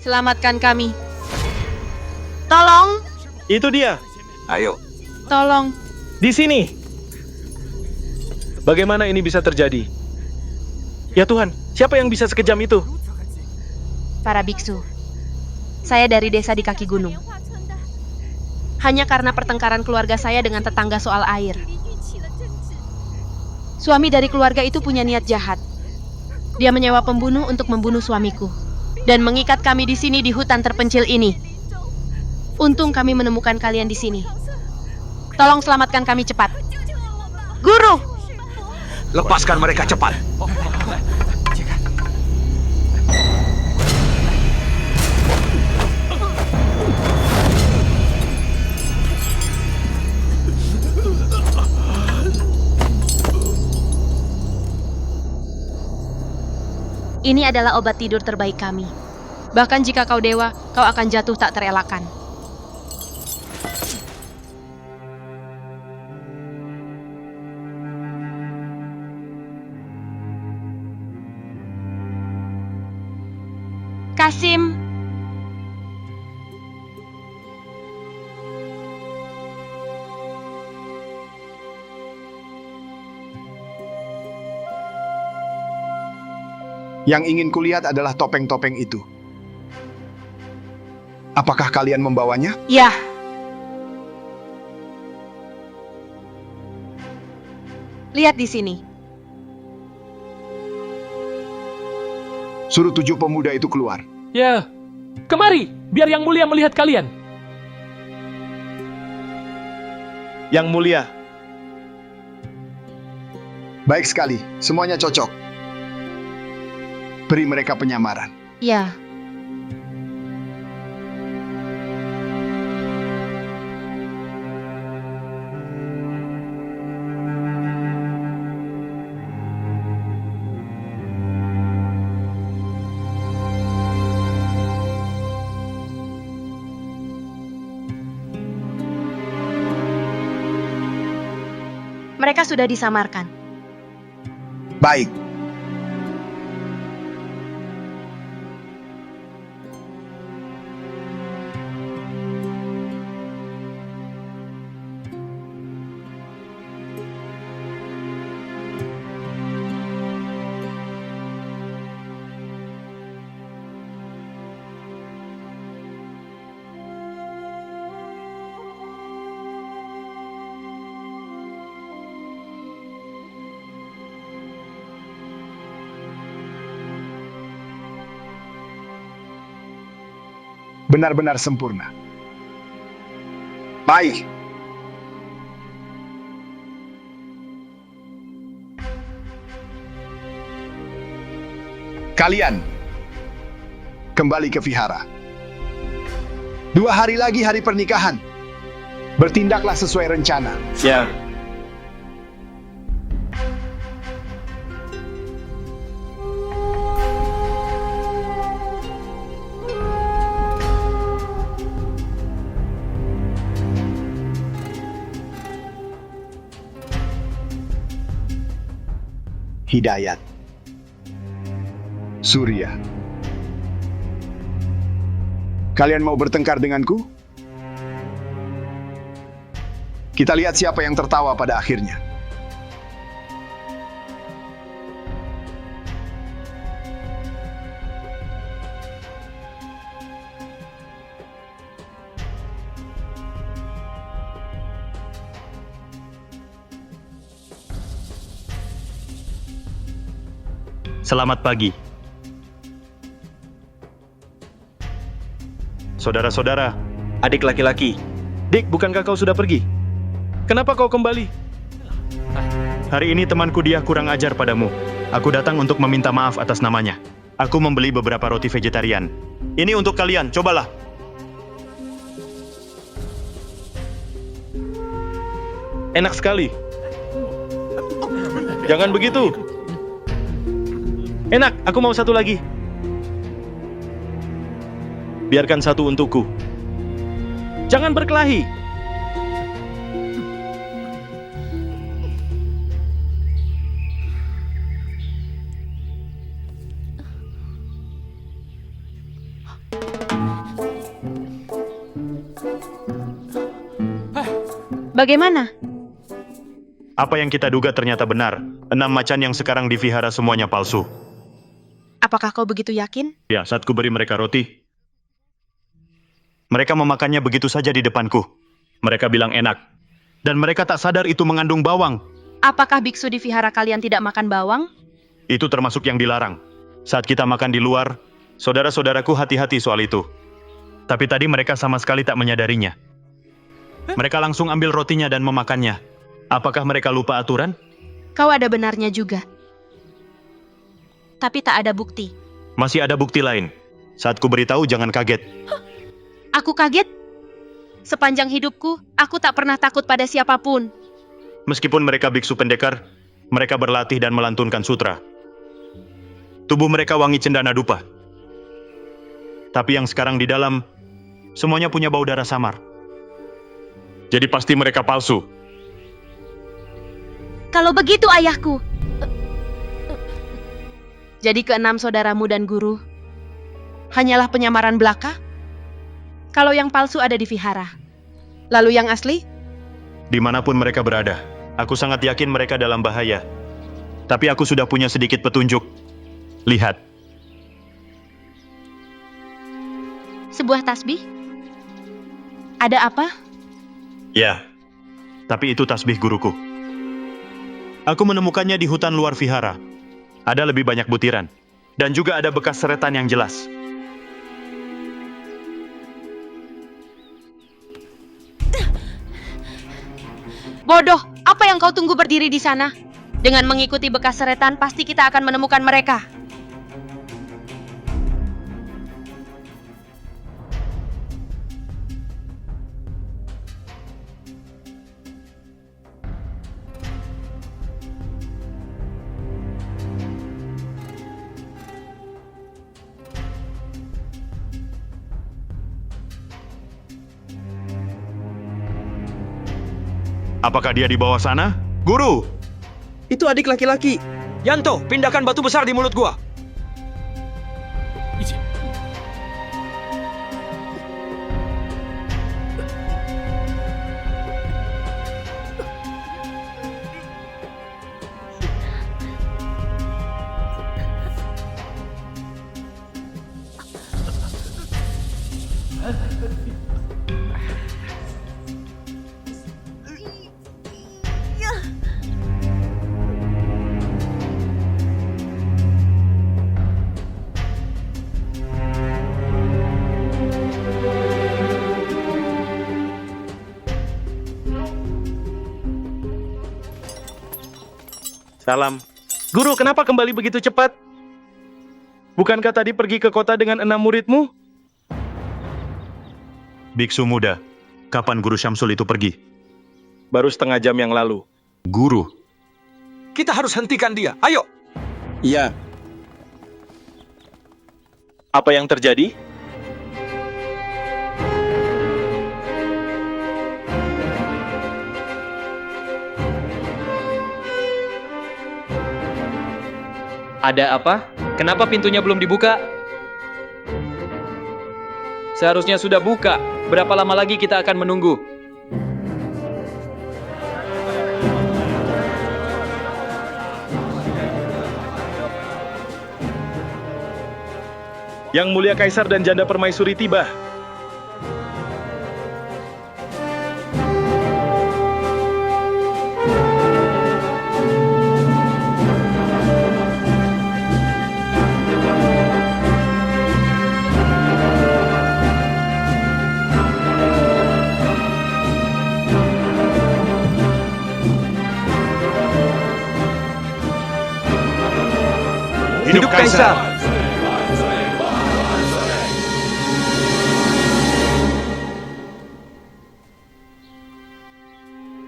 Selamatkan kami. Tolong, Itu dia, Ayo, tolong. di sini. Bagaimana ini bisa terjadi? Ya Tuhan, siapa yang bisa sekejam itu? Para biksu, saya dari desa di kaki gunung. Hanya karena pertengkaran keluarga saya dengan tetangga soal air. Suami dari keluarga itu punya niat jahat. Dia menyewa pembunuh untuk membunuh suamiku dan mengikat kami di sini di hutan terpencil ini. Untung kami menemukan kalian di sini. Tolong selamatkan kami cepat. Guru! lepaskan mereka cepat. Ini adalah obat tidur terbaik kami. Bahkan jika kau dewa, kau akan jatuh tak terelakkan. Kasim, Yang ingin kulihat adalah topeng-topeng itu. Apakah kalian membawanya? ya, lihat di sini. Suruh 7 pemuda itu keluar. Ya, kemari, biar Yang Mulia melihat kalian. Yang mulia, Baik sekali, semuanya cocok. Beri mereka penyamaran. Ya, mereka sudah disamarkan. Baik, benar-benar sempurna. Baik. Kalian kembali ke vihara. 2 hari lagi hari pernikahan. Bertindaklah sesuai rencana. ya. Hidayat, Surya. Kalian mau bertengkar denganku? Kita lihat siapa yang tertawa pada akhirnya. Selamat pagi. Saudara-saudara, adik laki-laki. Dik, bukankah kau sudah pergi? Kenapa kau kembali? Hari ini temanku dia kurang ajar padamu. Aku datang untuk meminta maaf atas namanya. Aku membeli beberapa roti vegetarian. Ini untuk kalian, cobalah. Enak sekali. Jangan begitu. Enak, aku mau satu lagi. Biarkan satu untukku. Jangan berkelahi. Bagaimana? Apa yang kita duga ternyata benar. 6 macan yang sekarang divihara semuanya palsu. Apakah kau begitu yakin? Ya, saat ku beri mereka roti, mereka memakannya begitu saja di depanku. Mereka bilang enak. Dan mereka tak sadar itu mengandung bawang. Apakah biksu di vihara kalian tidak makan bawang? Itu termasuk yang dilarang. Saat kita makan di luar, saudara-saudaraku hati-hati soal itu. Tapi tadi mereka sama sekali tak menyadarinya. Mereka langsung ambil rotinya dan memakannya. Apakah mereka lupa aturan? Kau ada benarnya juga. Tapi tak ada bukti. Masih ada bukti lain. Saat ku beritahu, jangan kaget. Aku kaget. Sepanjang hidupku, aku tak pernah takut pada siapapun. Meskipun mereka biksu pendekar, mereka berlatih dan melantunkan sutra. Tubuh mereka wangi cendana dupa. Tapi yang sekarang di dalam, semuanya punya bau darah samar. Jadi pasti mereka palsu. Kalau begitu ayahku. Jadi keenam saudaramu dan guru hanyalah penyamaran belaka? Kalau yang palsu ada di vihara. Lalu yang asli? Dimanapun mereka berada, aku sangat yakin mereka dalam bahaya. Tapi aku sudah punya sedikit petunjuk. Lihat. Sebuah tasbih? Ada apa? Ya, tapi itu tasbih guruku. Aku menemukannya di hutan luar vihara. Ada lebih banyak butiran. Dan juga ada bekas seretan yang jelas. Bodoh, apa yang kau tunggu berdiri di sana? Dengan mengikuti bekas seretan, pasti kita akan menemukan mereka. Apakah dia di bawah sana? Guru! Itu adik laki-laki. Yanto, pindahkan batu besar di mulut gua. Salam. Guru, kenapa kembali begitu cepat? Bukankah tadi pergi ke kota dengan 6 muridmu? Biksu muda, kapan Guru Syamsul itu pergi? Baru setengah jam yang lalu. Guru. Kita harus hentikan dia. Ayo. Iya, Apa yang terjadi? Ada apa? Kenapa pintunya belum dibuka? Seharusnya sudah buka. Berapa lama lagi kita akan menunggu? Yang Mulia Kaisar dan Janda Permaisuri tiba. Hidup Kaisar.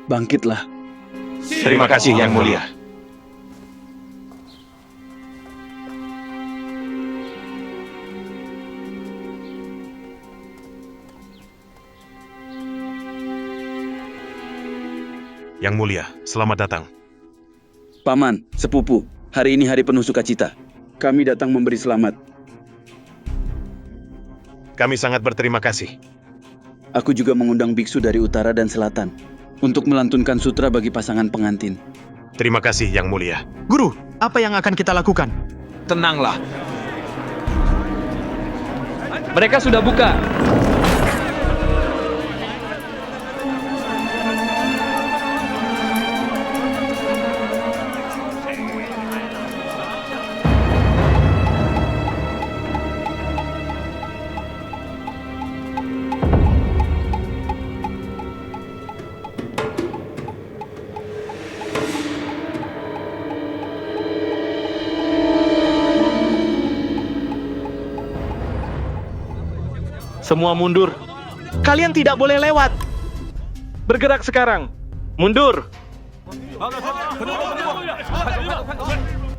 bangkitlah. Terima kasih Yang Mulia. Yang Mulia, selamat datang. Paman, sepupu, hari ini hari penuh sukacita. Kami datang memberi selamat. Kami sangat berterima kasih. Aku juga mengundang biksu dari utara dan selatan. untuk melantunkan sutra bagi pasangan pengantin. Terima kasih, Yang Mulia. Guru, apa yang akan kita lakukan? Tenanglah. Mereka sudah buka. Semua mundur. Kalian tidak boleh lewat. Bergerak sekarang. Mundur.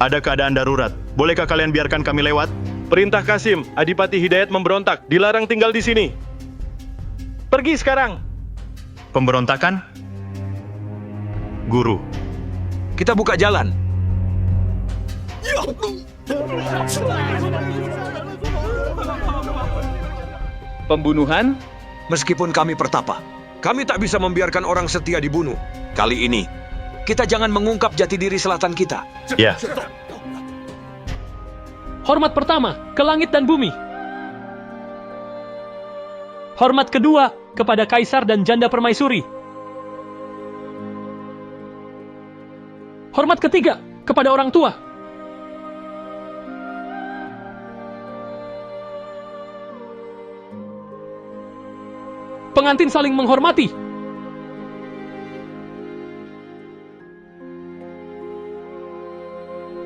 Ada keadaan darurat. Bolehkah kalian biarkan kami lewat? Perintah Kasim, Adipati Hidayat memberontak. Dilarang tinggal di sini. Pergi sekarang. Pemberontakan? Guru. Kita buka jalan. Pembunuhan? Meskipun kami pertapa, kami tak bisa membiarkan orang setia dibunuh. Kali ini, kita jangan mengungkap jati diri selatan kita. Ya. Hormat pertama, ke langit dan bumi. Hormat kedua, kepada Kaisar dan Janda Permaisuri. Hormat ketiga, kepada orang tua. Pengantin saling menghormati.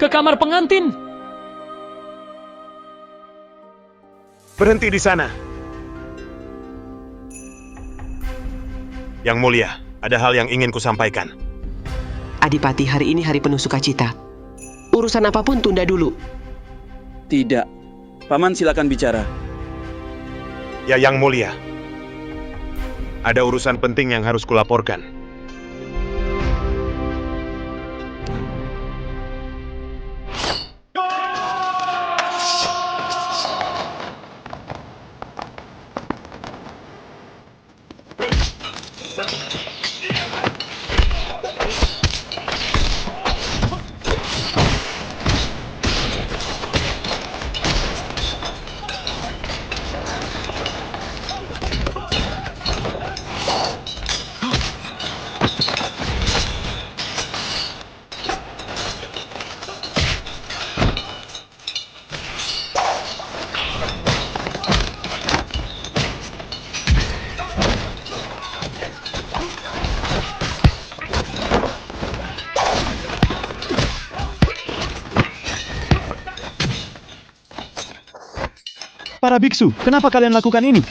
Ke kamar pengantin. Berhenti di sana. Yang Mulia, ada hal yang ingin kusampaikan. Adipati, hari ini hari penuh sukacita. Urusan apapun tunda dulu. Tidak. Paman silakan bicara. Ya, Yang Mulia. Ada urusan penting yang harus kulaporkan. Para biksu, kenapa kalian lakukan ini?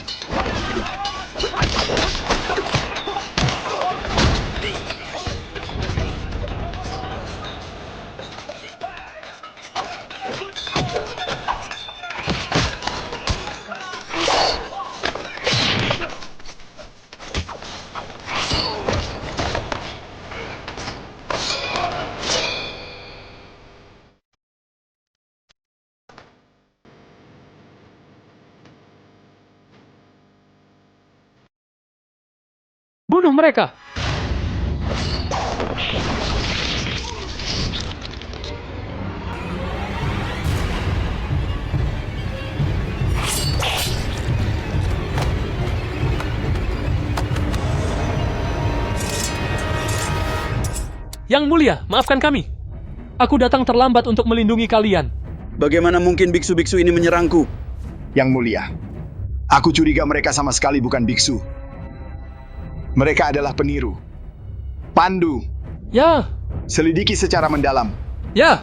Bunuh mereka. Yang Mulia, maafkan kami. Aku datang terlambat untuk melindungi kalian. Bagaimana mungkin biksu-biksu ini menyerangku? Yang Mulia, aku curiga mereka sama sekali bukan biksu. Mereka adalah peniru. Pandu, Ya, selidiki secara mendalam. ya.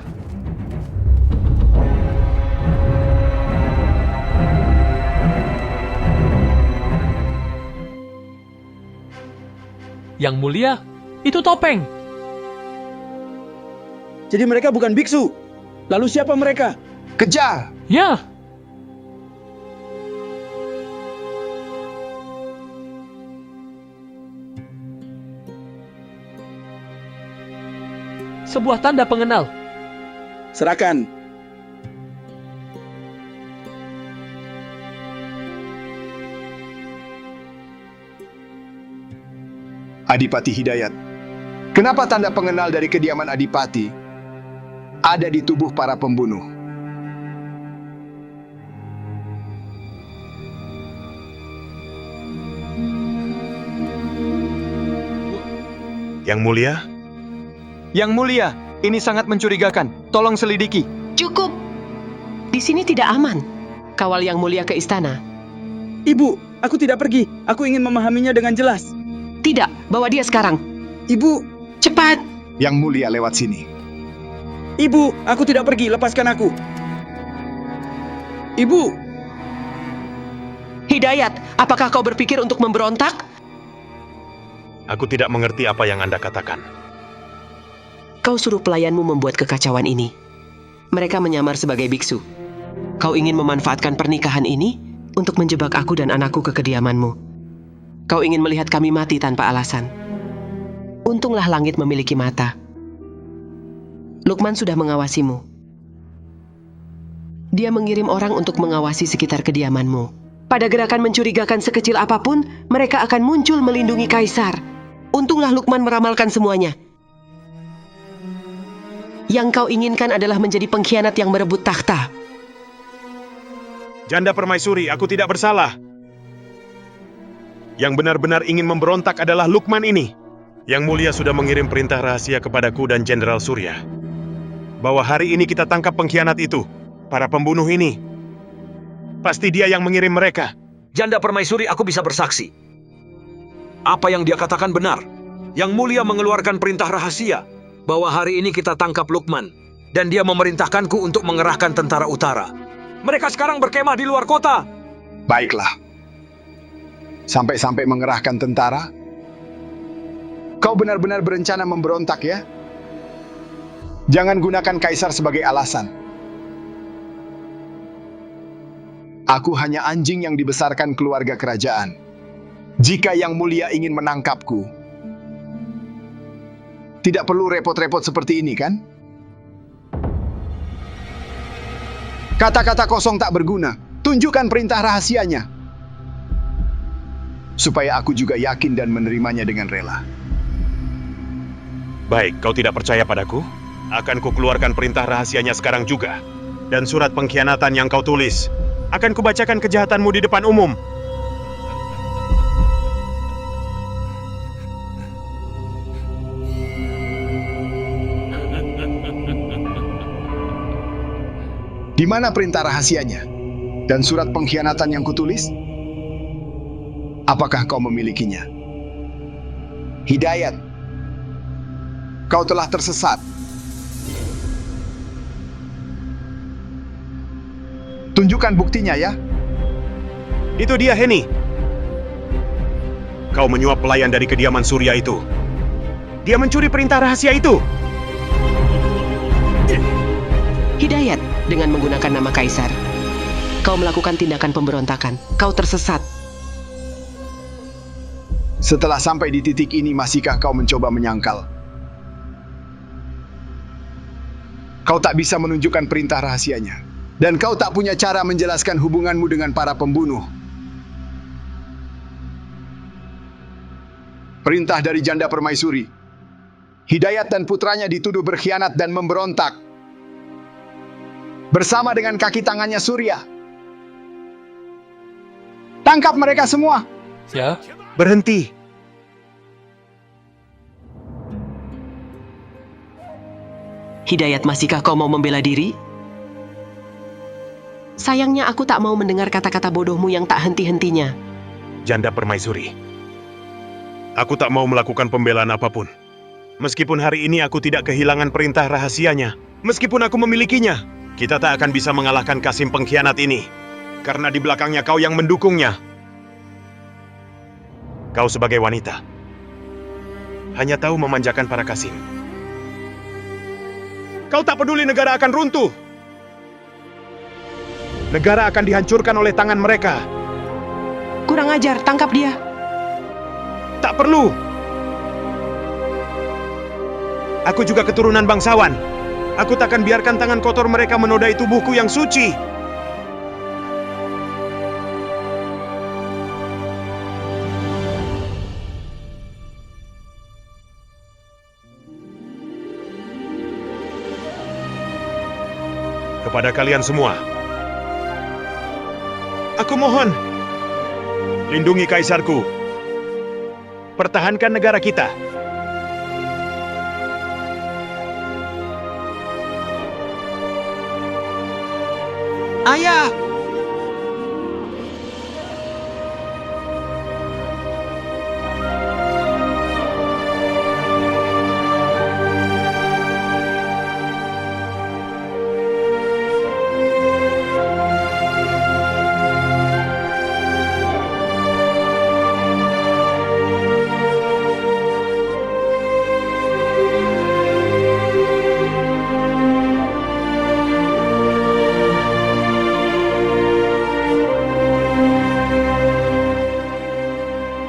Yang Mulia, itu topeng. Jadi mereka bukan biksu. Lalu siapa mereka? Kejar! Ya. Sebuah tanda pengenal. Serahkan. Adipati Hidayat, kenapa tanda pengenal dari kediaman Adipati ada di tubuh para pembunuh? Yang Mulia? Yang Mulia, ini sangat mencurigakan. Tolong selidiki. Cukup. Di sini tidak aman. Kawal Yang Mulia ke istana. Ibu, aku tidak pergi. Aku ingin memahaminya dengan jelas. Tidak, bawa dia sekarang. Ibu, Cepat. Yang Mulia lewat sini. ibu, aku tidak pergi. Lepaskan aku. Ibu, Hidayat, apakah kau berpikir untuk memberontak? Aku tidak mengerti apa yang Anda katakan. Kau suruh pelayanmu membuat kekacauan ini. Mereka menyamar sebagai biksu. Kau ingin memanfaatkan pernikahan ini untuk menjebak aku dan anakku ke kediamanmu. Kau ingin melihat kami mati tanpa alasan. Untunglah langit memiliki mata. Lukman sudah mengawasimu. Dia mengirim orang untuk mengawasi sekitar kediamanmu. Pada gerakan mencurigakan sekecil apapun, mereka akan muncul melindungi kaisar. Untunglah Lukman meramalkan semuanya. Yang kau inginkan adalah menjadi pengkhianat yang merebut takhta. Janda Permaisuri, aku tidak bersalah. Yang benar-benar ingin memberontak adalah Lukman ini. Yang Mulia sudah mengirim perintah rahasia kepadaku dan Jenderal Surya, bahwa hari ini kita tangkap pengkhianat itu, para pembunuh ini. Pasti dia yang mengirim mereka. Janda Permaisuri, aku bisa bersaksi. Apa yang dia katakan benar. Yang Mulia mengeluarkan perintah rahasia bahwa hari ini kita tangkap Lukman, dan dia memerintahkanku untuk mengerahkan tentara utara. Mereka sekarang berkemah di luar kota. Baiklah. Sampai-sampai mengerahkan tentara? Kau benar-benar berencana memberontak ya? Jangan gunakan kaisar sebagai alasan. Aku hanya anjing yang dibesarkan keluarga kerajaan. Jika Yang Mulia ingin menangkapku, tidak perlu repot-repot seperti ini, kan? Kata-kata kosong tak berguna. Tunjukkan perintah rahasianya. Supaya aku juga yakin dan menerimanya dengan rela. Baik, kau tidak percaya padaku? Akan kukeluarkan perintah rahasianya sekarang juga. Dan surat pengkhianatan yang kau tulis. Akan kubacakan kejahatanmu di depan umum. Di mana perintah rahasianya? Dan surat pengkhianatan yang kutulis? Apakah kau memilikinya? Hidayat, kau telah tersesat. Tunjukkan buktinya ya. Itu dia, Heni. Kau menyuap pelayan dari kediaman Surya itu. Dia mencuri perintah rahasia itu. Hidayat, dengan menggunakan nama kaisar. Kau melakukan tindakan pemberontakan. Kau tersesat. Setelah sampai di titik ini, masihkah kau mencoba menyangkal? Kau tak bisa menunjukkan perintah rahasianya. Dan kau tak punya cara menjelaskan hubunganmu dengan para pembunuh. Perintah dari Janda Permaisuri. Hidayat dan putranya dituduh berkhianat dan memberontak. Bersama dengan kaki tangannya Surya. Tangkap mereka semua. Ya, Berhenti. Hidayat, masihkah kau mau membela diri? Sayangnya aku tak mau mendengar kata-kata bodohmu yang tak henti-hentinya. Janda Permaisuri. Aku tak mau melakukan pembelaan apapun. Meskipun hari ini aku tidak kehilangan perintah rahasianya. Meskipun aku memilikinya. Kita tak akan bisa mengalahkan Kasim pengkhianat ini. Karena di belakangnya kau yang mendukungnya. Kau sebagai wanita. Hanya tahu memanjakan para Kasim. Kau tak peduli negara akan runtuh. Negara akan dihancurkan oleh tangan mereka. Kurang ajar, tangkap dia. Tak perlu. Aku juga keturunan bangsawan. Aku takkan biarkan tangan kotor mereka menodai tubuhku yang suci. kepada kalian semua. Aku mohon, lindungi kaisarku. Pertahankan negara kita. Ayah!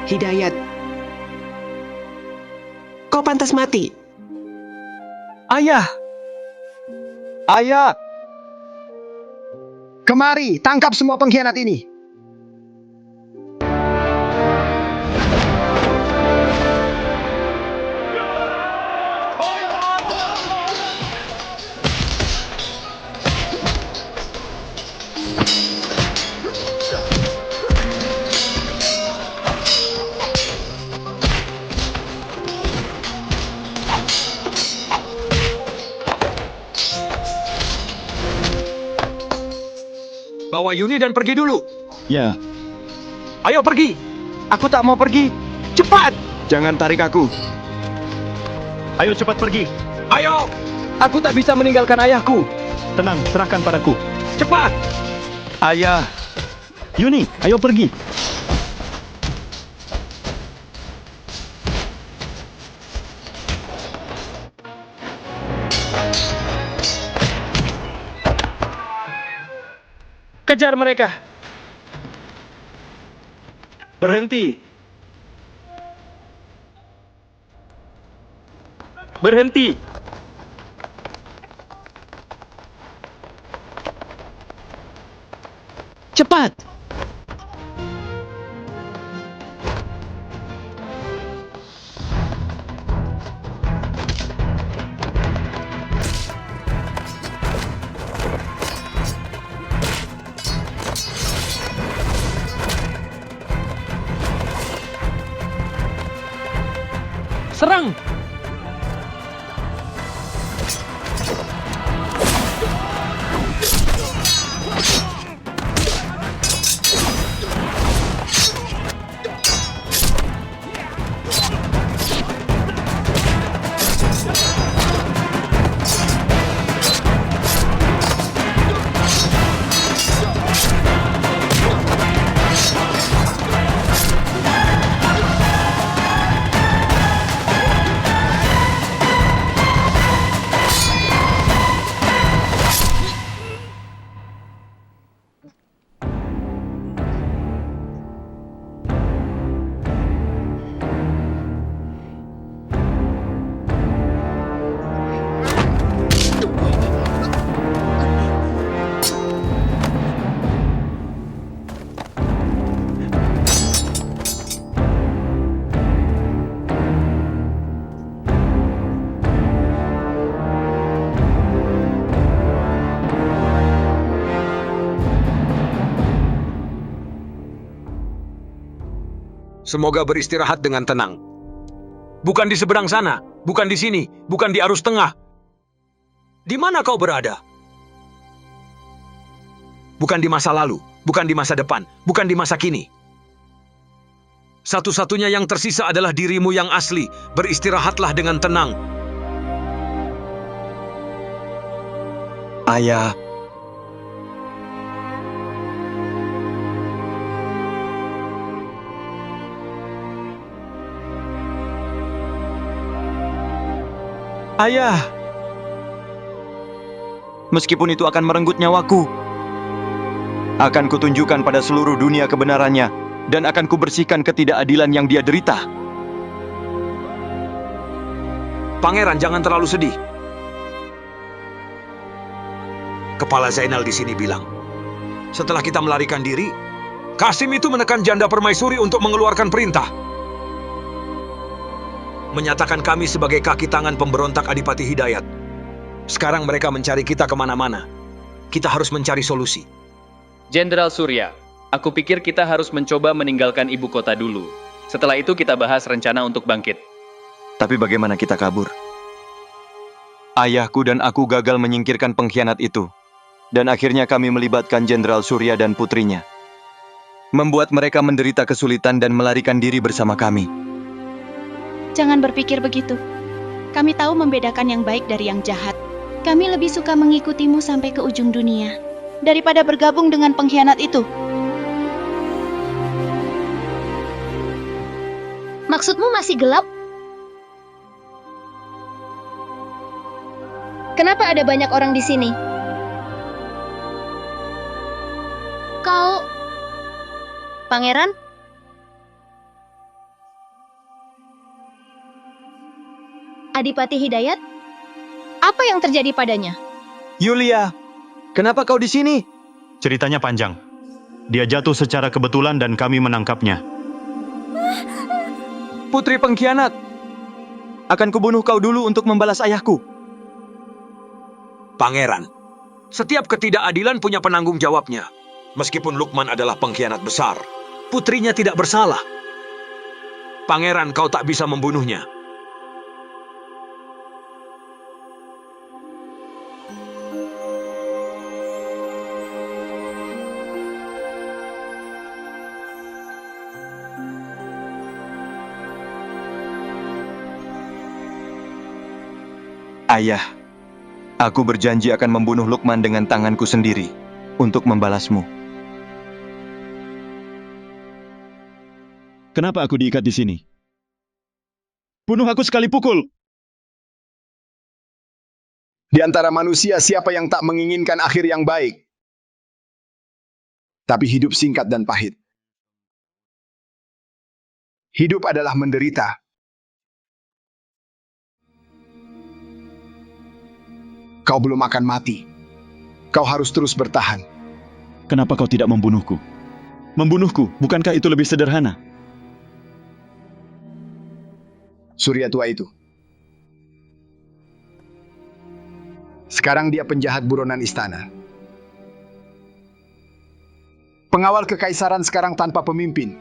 Hidayat, kau pantas mati. Ayah! Ayah! Kemari, tangkap semua pengkhianat ini. Bawa Yuni dan pergi dulu. Ya, Ayo pergi. Aku tak mau pergi. Cepat! Jangan tarik aku. Ayo cepat pergi. Ayo, Aku tak bisa meninggalkan ayahku. Tenang, serahkan padaku. cepat. Ayah! Yuni, ayo pergi. Kejar mereka. Berhenti. Berhenti. Cepat! Serang! Semoga beristirahat dengan tenang. Bukan di seberang sana, bukan di sini, bukan di arus tengah. Di mana kau berada? Bukan di masa lalu, bukan di masa depan, bukan di masa kini. Satu-satunya yang tersisa adalah dirimu yang asli. Beristirahatlah dengan tenang. Ayah! Ayah! Meskipun itu akan merenggut nyawaku, akan kutunjukkan pada seluruh dunia kebenarannya, dan akan kubersihkan ketidakadilan yang dia derita. Pangeran, jangan terlalu sedih. Kepala Zainal di sini bilang, setelah kita melarikan diri, Kasim itu menekan janda permaisuri untuk mengeluarkan perintah. Menyatakan kami sebagai kaki tangan pemberontak Adipati Hidayat. Sekarang mereka mencari kita kemana-mana. kita harus mencari solusi. Jenderal Surya, aku pikir kita harus mencoba meninggalkan ibu kota dulu. Setelah itu kita bahas rencana untuk bangkit. Tapi bagaimana kita kabur? Ayahku dan aku gagal menyingkirkan pengkhianat itu. Dan akhirnya kami melibatkan Jenderal Surya dan putrinya. Membuat mereka menderita kesulitan dan melarikan diri bersama kami. Jangan berpikir begitu. Kami tahu membedakan yang baik dari yang jahat. Kami lebih suka mengikutimu sampai ke ujung dunia daripada bergabung dengan pengkhianat itu. Maksudmu masih gelap? Kenapa ada banyak orang di sini? Kau... Pangeran? Adipati Hidayat? Apa yang terjadi padanya? Yulia, kenapa kau di sini? Ceritanya panjang. Dia jatuh secara kebetulan dan kami menangkapnya. Putri pengkhianat. Akan kubunuh kau dulu untuk membalas ayahku. Pangeran, setiap ketidakadilan punya penanggung jawabnya. Meskipun Lukman adalah pengkhianat besar, putrinya tidak bersalah. Pangeran, kau tak bisa membunuhnya. Ayah, aku berjanji akan membunuh Lukman dengan tanganku sendiri untuk membalasmu. Kenapa aku diikat di sini? Bunuh aku sekali pukul! Di antara manusia siapa yang tak menginginkan akhir yang baik? Tapi hidup singkat dan pahit. Hidup adalah menderita. Kau belum akan mati. Kau harus terus bertahan. Kenapa kau tidak membunuhku? Membunuhku, bukankah itu lebih sederhana? Surya tua itu. Sekarang dia penjahat buronan istana. Pengawal kekaisaran sekarang tanpa pemimpin.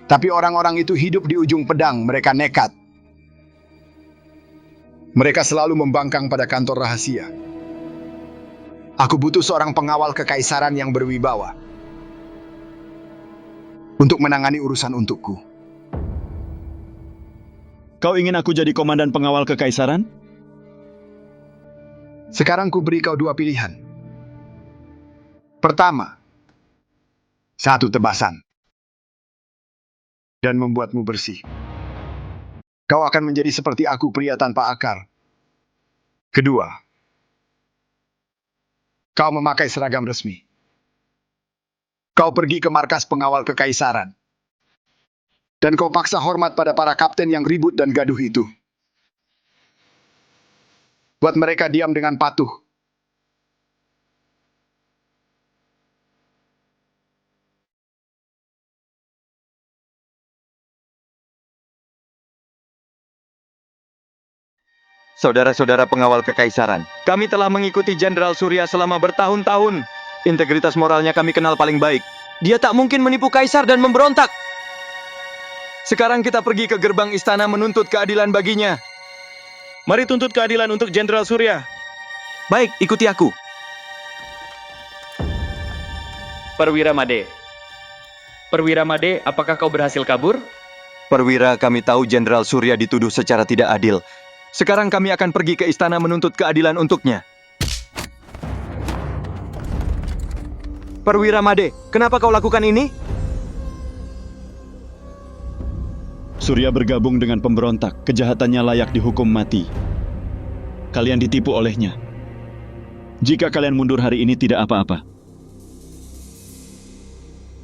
Tapi orang-orang itu hidup di ujung pedang, mereka nekat. Mereka selalu membangkang pada kantor rahasia. Aku butuh seorang pengawal kekaisaran yang berwibawa untuk menangani urusan untukku. Kau ingin aku jadi komandan pengawal kekaisaran? Sekarang ku beri kau dua pilihan. Pertama, satu tebasan dan membuatmu bersih. Kau akan menjadi seperti aku, pria tanpa akar. Kedua, kau memakai seragam resmi. Kau pergi ke markas pengawal kekaisaran. Dan kau paksa hormat pada para kapten yang ribut dan gaduh itu. Buat mereka diam dengan patuh. Saudara-saudara pengawal kekaisaran, kami telah mengikuti Jenderal Surya selama bertahun-tahun. Integritas moralnya kami kenal paling baik. Dia tak mungkin menipu kaisar dan memberontak. Sekarang kita pergi ke gerbang istana menuntut keadilan baginya. Mari tuntut keadilan untuk Jenderal Surya. Baik, ikuti aku. Perwira Made. Perwira Made, apakah kau berhasil kabur? Perwira, kami tahu Jenderal Surya dituduh secara tidak adil. Sekarang kami akan pergi ke istana menuntut keadilan untuknya. Perwira Made, kenapa kau lakukan ini? Surya bergabung dengan pemberontak, kejahatannya layak dihukum mati. Kalian ditipu olehnya. Jika kalian mundur hari ini tidak apa-apa.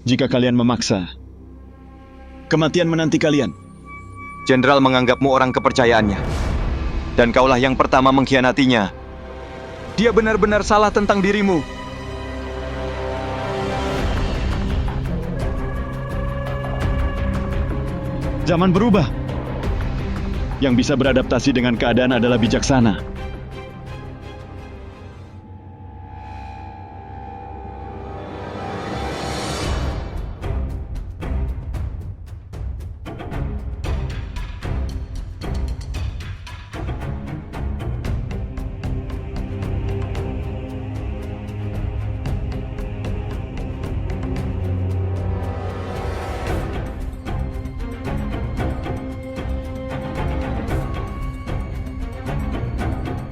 Jika kalian memaksa, kematian menanti kalian. Jenderal menganggapmu orang kepercayaannya. Dan kaulah yang pertama mengkhianatinya. Dia benar-benar salah tentang dirimu. Zaman berubah. Yang bisa beradaptasi dengan keadaan adalah bijaksana.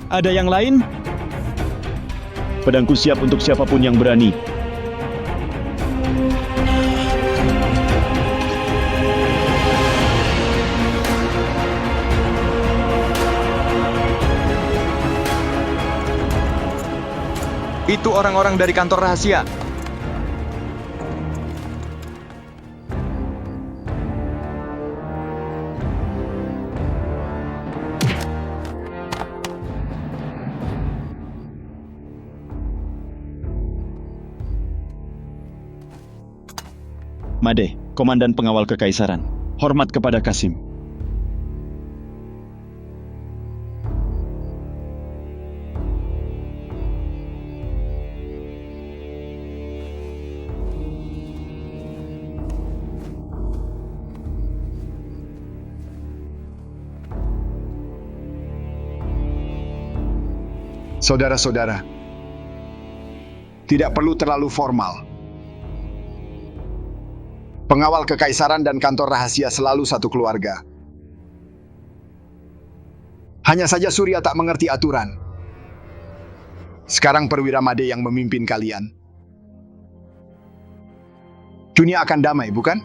Ada yang lain? Pedangku siap untuk siapapun yang berani. Itu orang-orang dari kantor rahasia. Made, komandan pengawal kekaisaran. Hormat kepada Kasim. Saudara-saudara, tidak perlu terlalu formal. Pengawal kekaisaran dan kantor rahasia selalu satu keluarga. Hanya saja Surya tak mengerti aturan. Sekarang perwira Made yang memimpin kalian. Dunia akan damai, bukan?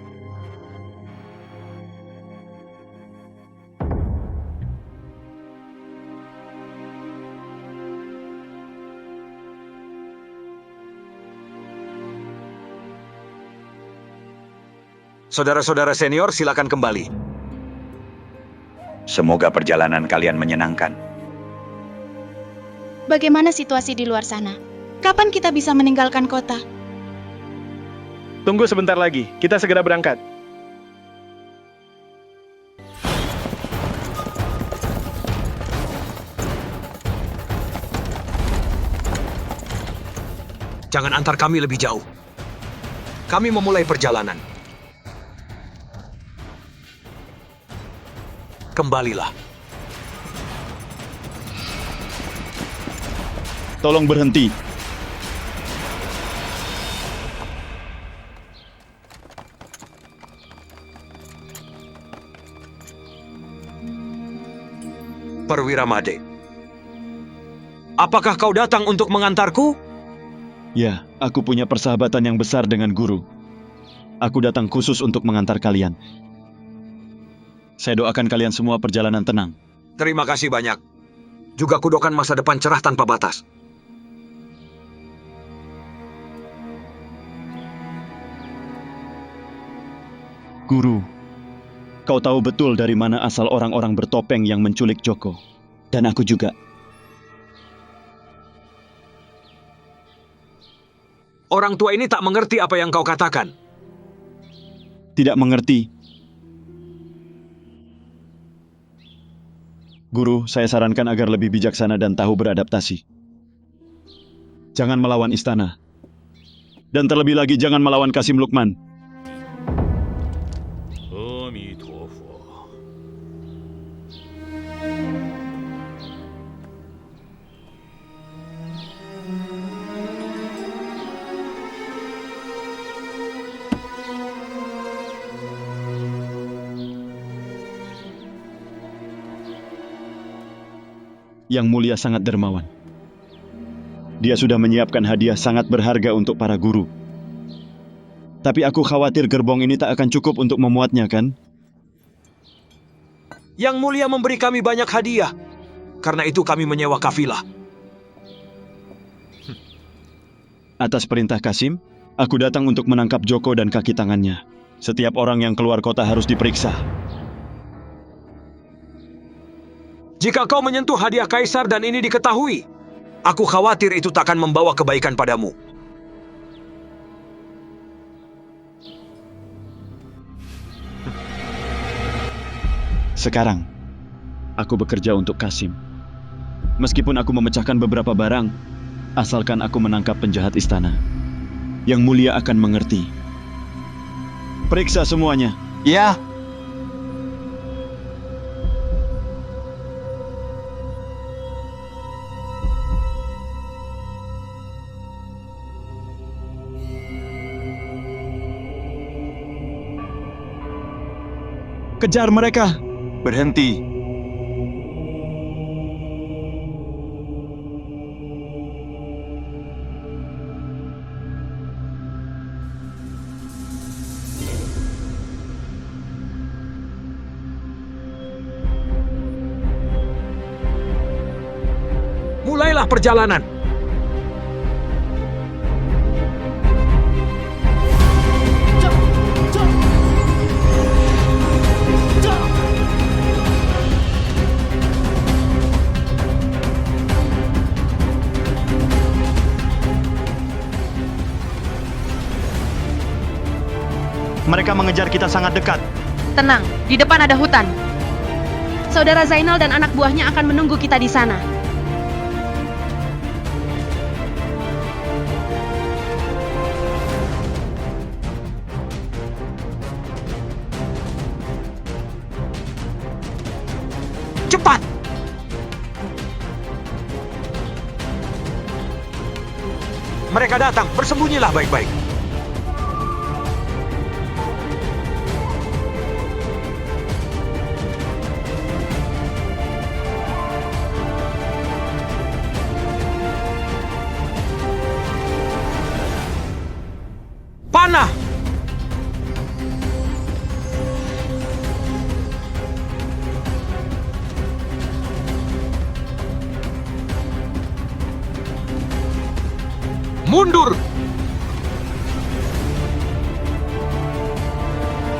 Saudara-saudara senior, silakan kembali. Semoga perjalanan kalian menyenangkan. Bagaimana situasi di luar sana? Kapan kita bisa meninggalkan kota? Tunggu sebentar lagi, kita segera berangkat. Jangan antar kami lebih jauh. Kami memulai perjalanan. Kembalilah. Tolong berhenti. Perwira Made. Apakah kau datang untuk mengantarku? Ya, aku punya persahabatan yang besar dengan guru. Aku datang khusus untuk mengantar kalian. Saya doakan kalian semua perjalanan tenang. Terima kasih banyak. Juga kudoakan masa depan cerah tanpa batas. Guru, kau tahu betul dari mana asal orang-orang bertopeng yang menculik Joko. Dan aku juga. Orang tua ini tak mengerti apa yang kau katakan. Tidak mengerti. Guru, saya sarankan agar lebih bijaksana dan tahu beradaptasi. Jangan melawan istana. Dan terlebih lagi jangan melawan Kasim Lukman. Yang Mulia sangat dermawan. Dia sudah menyiapkan hadiah sangat berharga untuk para guru. Tapi aku khawatir gerbong ini tak akan cukup untuk memuatnya, kan? Yang Mulia memberi kami banyak hadiah. Karena itu kami menyewa kafilah. Atas perintah Kasim, aku datang untuk menangkap Joko dan kaki tangannya. Setiap orang yang keluar kota harus diperiksa. Jika kau menyentuh hadiah kaisar dan ini diketahui, aku khawatir itu takkan membawa kebaikan padamu. Sekarang, aku bekerja untuk Kasim. Meskipun aku memecahkan beberapa barang, asalkan aku menangkap penjahat istana. Yang Mulia akan mengerti. Periksa semuanya. Ya. Kejar mereka. Berhenti. tengah perjalanan. Mereka mengejar kita sangat dekat. Tenang, di depan ada hutan. Saudara Zainal dan anak buahnya akan menunggu kita di sana. Cepat! Mereka datang, bersembunyilah baik-baik. Panah! Mundur!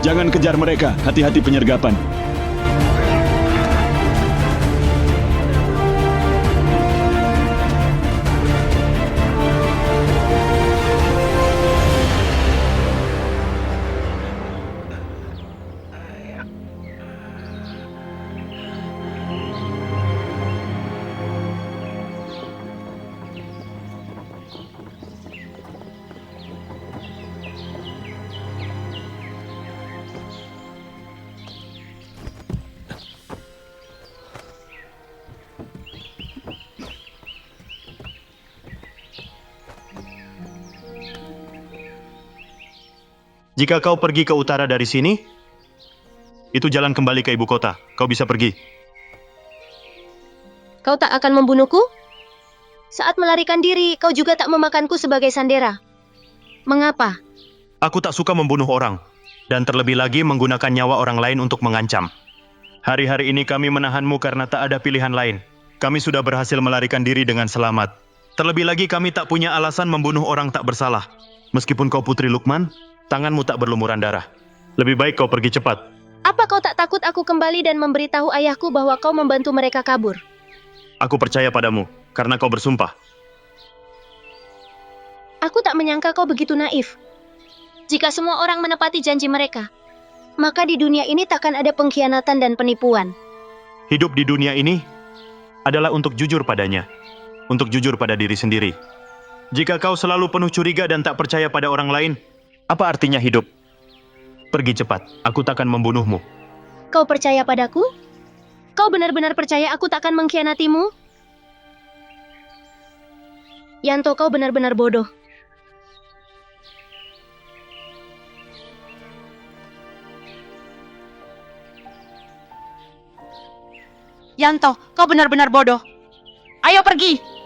Jangan kejar mereka, hati-hati penyergapan. Jika kau pergi ke utara dari sini, itu jalan kembali ke ibu kota. Kau bisa pergi. Kau tak akan membunuhku? Saat melarikan diri, kau juga tak memakanku sebagai sandera. Mengapa? Aku tak suka membunuh orang, dan terlebih lagi menggunakan nyawa orang lain untuk mengancam. Hari-hari ini kami menahanmu karena tak ada pilihan lain. Kami sudah berhasil melarikan diri dengan selamat. Terlebih lagi kami tak punya alasan membunuh orang tak bersalah. Meskipun kau Putri Lukman, tanganmu tak berlumuran darah. Lebih baik kau pergi cepat. Apa kau tak takut aku kembali dan memberitahu ayahku bahwa kau membantu mereka kabur? Aku percaya padamu, karena kau bersumpah. Aku tak menyangka kau begitu naif. Jika semua orang menepati janji mereka, maka di dunia ini takkan ada pengkhianatan dan penipuan. Hidup di dunia ini adalah untuk jujur padanya, untuk jujur pada diri sendiri. Jika kau selalu penuh curiga dan tak percaya pada orang lain, apa artinya hidup? Pergi cepat, aku takkan membunuhmu. Kau percaya padaku? Kau benar-benar percaya aku takkan mengkhianatimu? Yanto, kau benar-benar bodoh. Yanto, kau benar-benar bodoh. Ayo pergi!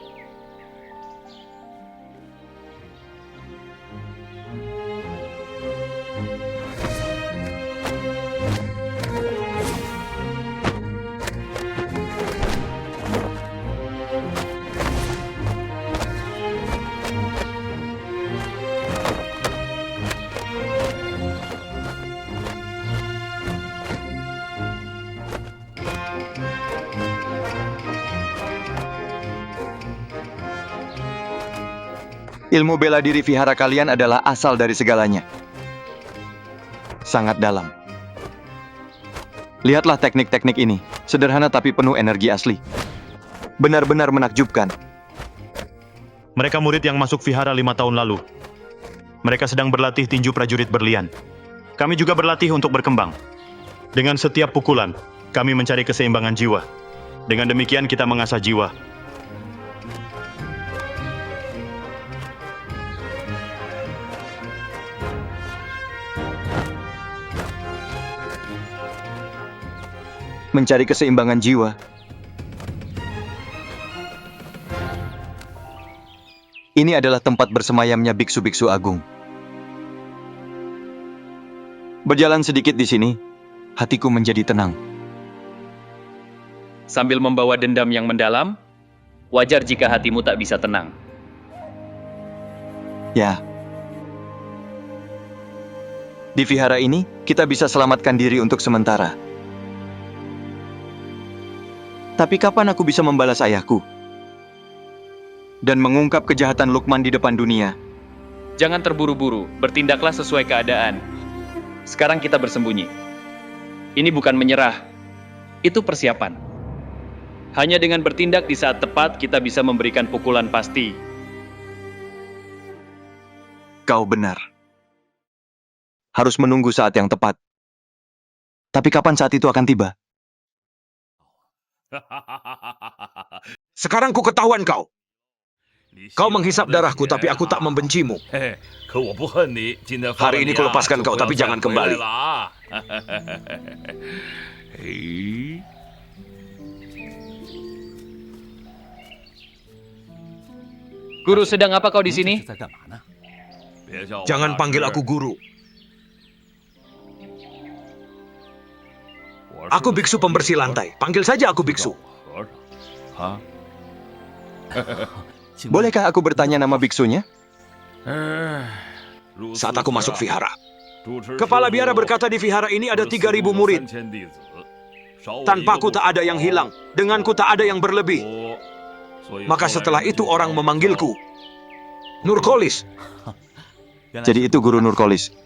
Ilmu bela diri vihara kalian adalah asal dari segalanya. Sangat dalam. Lihatlah teknik-teknik ini, sederhana tapi penuh energi asli. Benar-benar menakjubkan. Mereka murid yang masuk vihara 5 tahun lalu. Mereka sedang berlatih tinju prajurit berlian. Kami juga berlatih untuk berkembang. Dengan setiap pukulan, kami mencari keseimbangan jiwa. Dengan demikian kita mengasah jiwa. Mencari keseimbangan jiwa. Ini adalah tempat bersemayamnya biksu-biksu agung. Berjalan sedikit di sini, hatiku menjadi tenang. Sambil membawa dendam yang mendalam, Wajar jika hatimu tak bisa tenang. Ya. Di vihara ini, kita bisa selamatkan diri untuk sementara. Tapi kapan aku bisa membalas ayahku? Dan mengungkap kejahatan Lukman di depan dunia? Jangan terburu-buru, bertindaklah sesuai keadaan. Sekarang kita bersembunyi. Ini bukan menyerah, itu persiapan. Hanya dengan bertindak di saat tepat, kita bisa memberikan pukulan pasti. Kau benar. Harus menunggu saat yang tepat. Tapi kapan saat itu akan tiba? Sekarang ku ketahuan kau. Kau menghisap darahku, tapi aku tak membencimu. Hari ini ku lepaskan kau, tapi jangan kembali. Guru, sedang apa kau di sini? Jangan panggil aku guru. Aku biksu pembersih lantai. Panggil saja aku biksu. Bolehkah aku bertanya nama biksunya? Saat aku masuk vihara, kepala biara berkata di vihara ini ada 3.000 murid. Tanpaku tak ada yang hilang, denganku tak ada yang berlebih. Maka setelah itu orang memanggilku Nurkolis. Jadi itu Guru Nurkolis.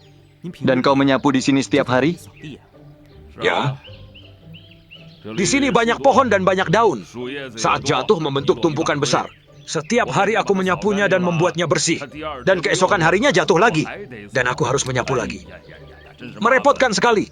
Dan kau menyapu di sini setiap hari? Ya. Di sini banyak pohon dan banyak daun. Saat jatuh membentuk tumpukan besar. Setiap hari aku menyapunya dan membuatnya bersih. Dan keesokan harinya jatuh lagi. Dan aku harus menyapu lagi. Merepotkan sekali.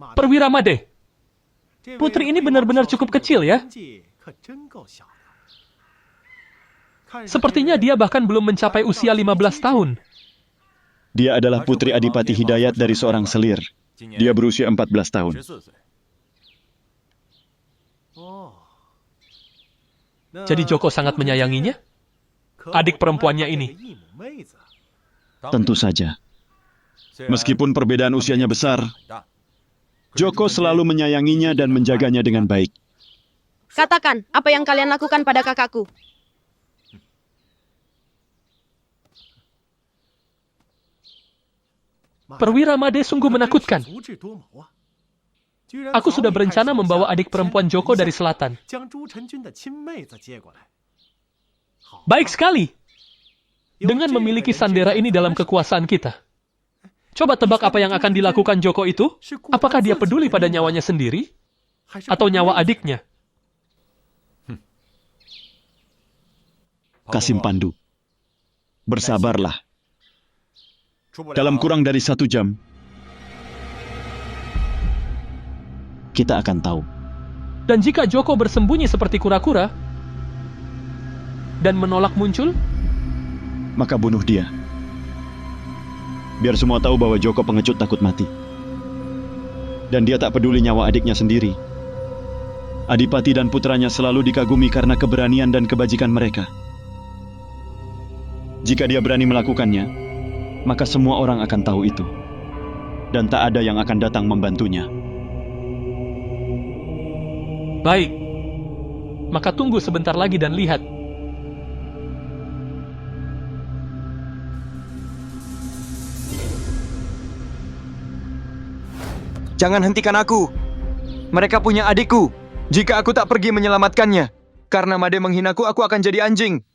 Perwira Made, putri ini benar-benar cukup kecil ya. Sepertinya dia bahkan belum mencapai usia 15 tahun. Dia adalah putri Adipati Hidayat dari seorang selir. Dia berusia 14 tahun. Jadi Joko sangat menyayanginya? Adik perempuannya ini? Tentu saja. Meskipun perbedaan usianya besar, Joko selalu menyayanginya dan menjaganya dengan baik. Katakan, apa yang kalian lakukan pada kakakku? Perwira Made sungguh menakutkan. Aku sudah berencana membawa adik perempuan Joko dari selatan. Baik sekali. Dengan memiliki Sandera ini dalam kekuasaan kita. Coba tebak apa yang akan dilakukan Joko itu? Apakah dia peduli pada nyawanya sendiri? Atau nyawa adiknya? Kasim Pandu, bersabarlah. Dalam kurang dari 1 jam, kita akan tahu. Dan jika Joko bersembunyi seperti kura-kura dan menolak muncul, maka bunuh dia. Biar semua tahu bahwa Joko pengecut takut mati. Dan dia tak peduli nyawa adiknya sendiri. Adipati dan putranya selalu dikagumi karena keberanian dan kebajikan mereka. Jika dia berani melakukannya, maka semua orang akan tahu itu. Dan tak ada yang akan datang membantunya. baik. Maka tunggu sebentar lagi dan lihat. Jangan hentikan aku. Mereka punya adikku. Jika aku tak pergi menyelamatkannya, karena Made menghinaku, aku akan jadi anjing.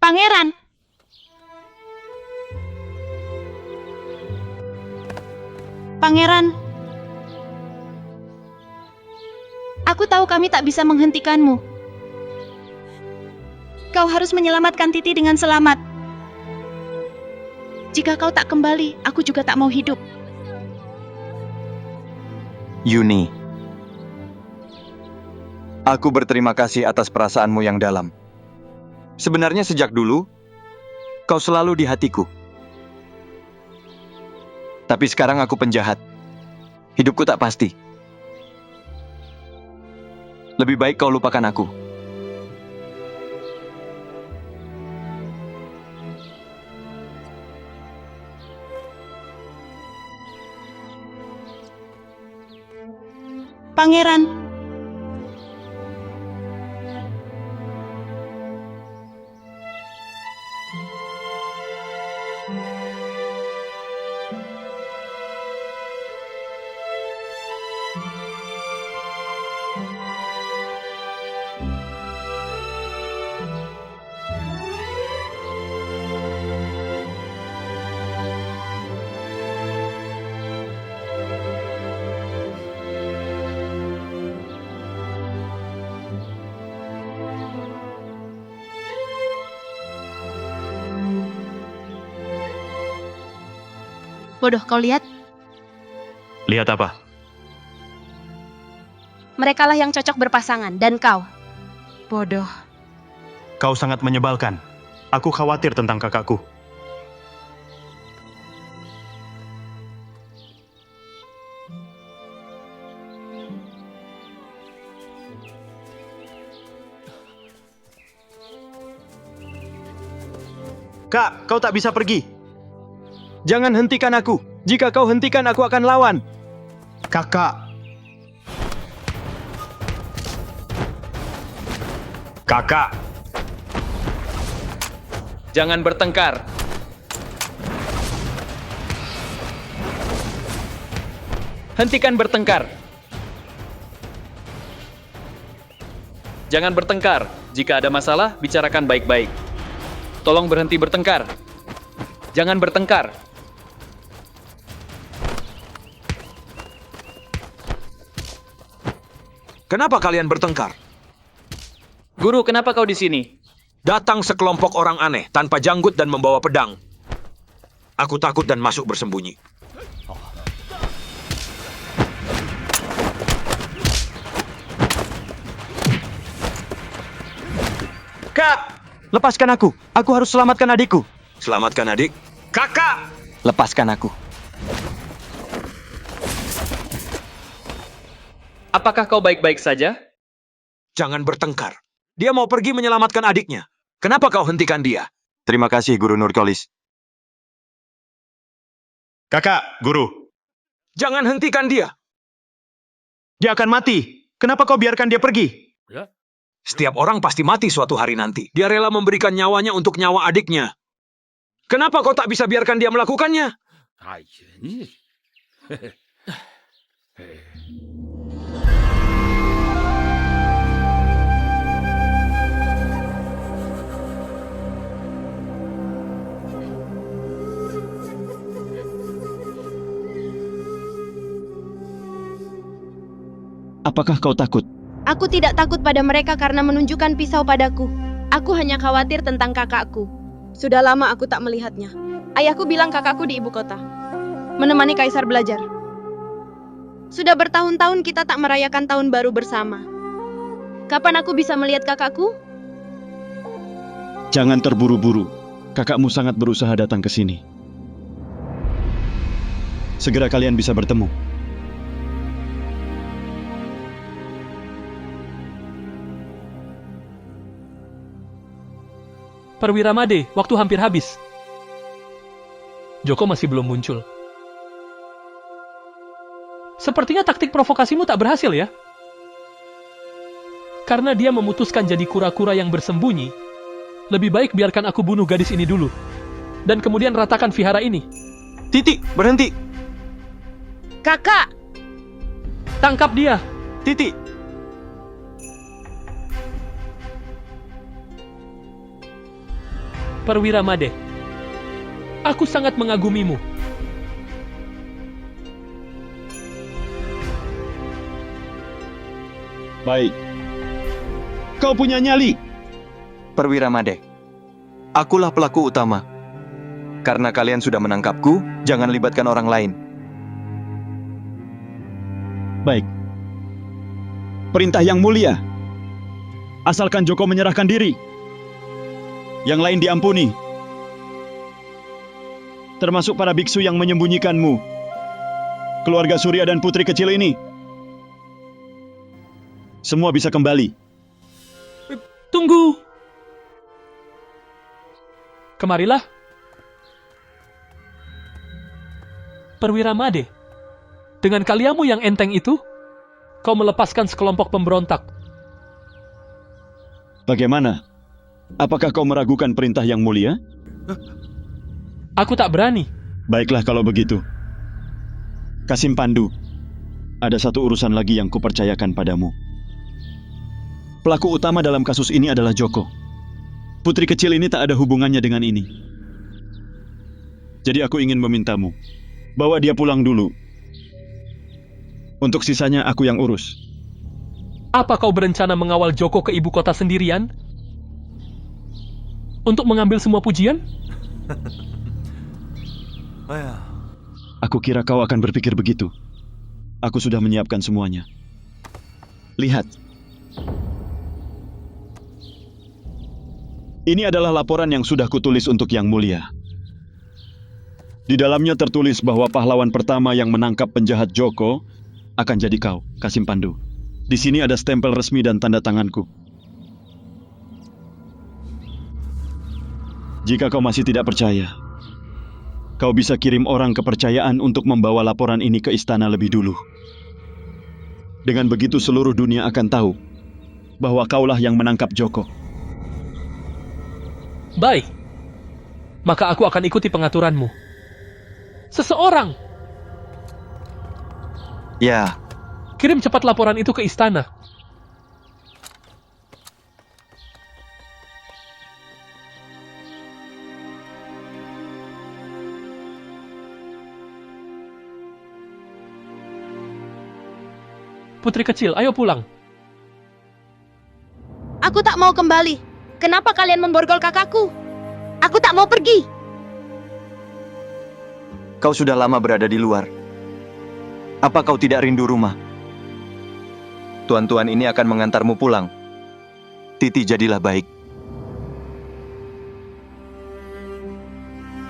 Pangeran! Pangeran! Aku tahu kami tak bisa menghentikanmu. Kau harus menyelamatkan Titi dengan selamat. Jika kau tak kembali, aku juga tak mau hidup. Yuni, aku berterima kasih atas perasaanmu yang dalam. Sebenarnya sejak dulu, kau selalu di hatiku. Tapi sekarang aku penjahat. Hidupku tak pasti. Lebih baik kau lupakan aku. Pangeran! Bodoh, kau lihat? Lihat apa? Merekalah yang cocok berpasangan, dan kau. Bodoh. Kau sangat menyebalkan. Aku khawatir tentang kakakku. Kak, kau tak bisa pergi. Jangan hentikan aku. Jika kau hentikan, aku akan lawan. Kakak. Kakak. Jangan bertengkar. Hentikan bertengkar. Jangan bertengkar. Jika ada masalah, bicarakan baik-baik. Tolong berhenti bertengkar. Jangan bertengkar. Kenapa kalian bertengkar? Guru, kenapa kau di sini? Datang sekelompok orang aneh tanpa janggut dan membawa pedang. Aku takut dan masuk bersembunyi. Kak, lepaskan aku. Aku harus selamatkan adikku. Selamatkan adik. Kakak! Lepaskan aku. Apakah kau baik-baik saja? Jangan bertengkar. Dia mau pergi menyelamatkan adiknya. Kenapa kau hentikan dia? Terima kasih, Guru Nurkolis. Kakak, guru. Jangan hentikan dia. Dia akan mati. Kenapa kau biarkan dia pergi? Setiap orang pasti mati suatu hari nanti. Dia rela memberikan nyawanya untuk nyawa adiknya. Kenapa kau tak bisa biarkan dia melakukannya? Apakah kau takut? Aku tidak takut pada mereka karena menunjukkan pisau padaku. Aku hanya khawatir tentang kakakku. Sudah lama aku tak melihatnya. Ayahku bilang kakakku di ibu kota, menemani kaisar belajar. Sudah bertahun-tahun kita tak merayakan tahun baru bersama. Kapan aku bisa melihat kakakku? Jangan terburu-buru. Kakakmu sangat berusaha datang ke sini. Segera kalian bisa bertemu. Perwira Made, waktu hampir habis. Joko masih belum muncul. Sepertinya taktik provokasimu tak berhasil ya? Karena dia memutuskan jadi kura-kura yang bersembunyi, lebih baik biarkan aku bunuh gadis ini dulu. Dan kemudian ratakan vihara ini. Titi, berhenti. Kakak! Tangkap dia! Titi. Perwira Made, aku sangat mengagumimu. Baik. Kau punya nyali. Perwira Made, akulah pelaku utama. Karena kalian sudah menangkapku, jangan libatkan orang lain. Baik. Perintah yang mulia. Asalkan Joko menyerahkan diri. Yang lain diampuni. Termasuk para biksu yang menyembunyikanmu. Keluarga Surya dan putri kecil ini. Semua bisa kembali. Tunggu! Kemarilah. Perwira Made, dengan kaliamu yang enteng itu, kau melepaskan sekelompok pemberontak. Bagaimana? Apakah kau meragukan perintah yang mulia? Aku tak berani. Baiklah kalau begitu. Kasim Pandu, ada satu urusan lagi yang kupercayakan padamu. Pelaku utama dalam kasus ini adalah Joko. Putri kecil ini tak ada hubungannya dengan ini. Jadi aku ingin memintamu, bawa dia pulang dulu. Untuk sisanya aku yang urus. Apa kau berencana mengawal Joko ke ibu kota sendirian? Untuk mengambil semua pujian? Aku kira kau akan berpikir begitu. Aku sudah menyiapkan semuanya. Lihat. Ini adalah laporan yang sudah kutulis untuk Yang Mulia. Di dalamnya tertulis bahwa pahlawan pertama yang menangkap penjahat Joko akan jadi kau, Kasim Pandu. Di sini ada stempel resmi dan tanda tanganku. Jika kau masih tidak percaya, kau bisa kirim orang kepercayaan untuk membawa laporan ini ke istana lebih dulu. Dengan begitu seluruh dunia akan tahu bahwa kaulah yang menangkap Joko. Baik. Maka aku akan ikuti pengaturanmu. Seseorang! Ya. Kirim cepat laporan itu ke istana. Putri kecil, ayo pulang. Aku tak mau kembali. Kenapa kalian memborgol kakakku? Aku tak mau pergi. Kau sudah lama berada di luar. Apa kau tidak rindu rumah? Tuan-tuan ini akan mengantarmu pulang. Titi, jadilah baik.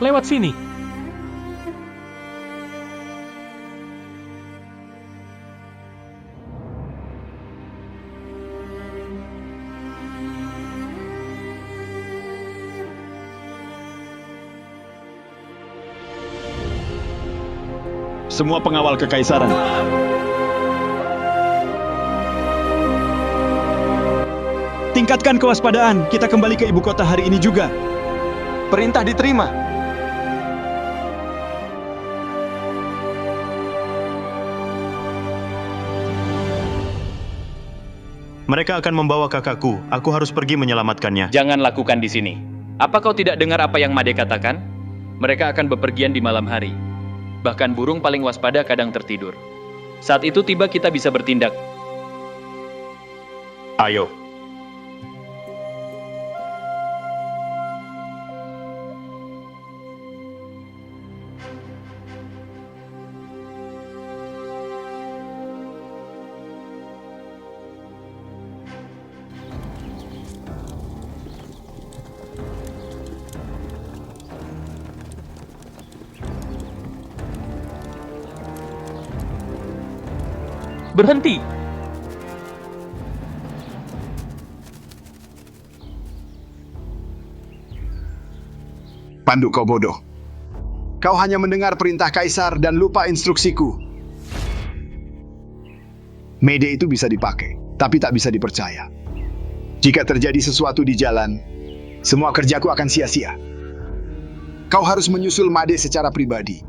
Lewat sini. Semua pengawal kekaisaran. Tingkatkan kewaspadaan. Kita kembali ke ibu kota hari ini juga. Perintah diterima. Mereka akan membawa kakakku. Aku harus pergi menyelamatkannya. Jangan lakukan di sini. Apa kau tidak dengar apa yang Made katakan? Mereka akan bepergian di malam hari. Bahkan burung paling waspada kadang tertidur. Saat itu tiba kita bisa bertindak. Ayo. Berhenti! Pandu, kau bodoh. Kau hanya mendengar perintah kaisar dan lupa instruksiku. Mede itu bisa dipakai, tapi tak bisa dipercaya. Jika terjadi sesuatu di jalan, semua kerjaku akan sia-sia. Kau harus menyusul Made secara pribadi.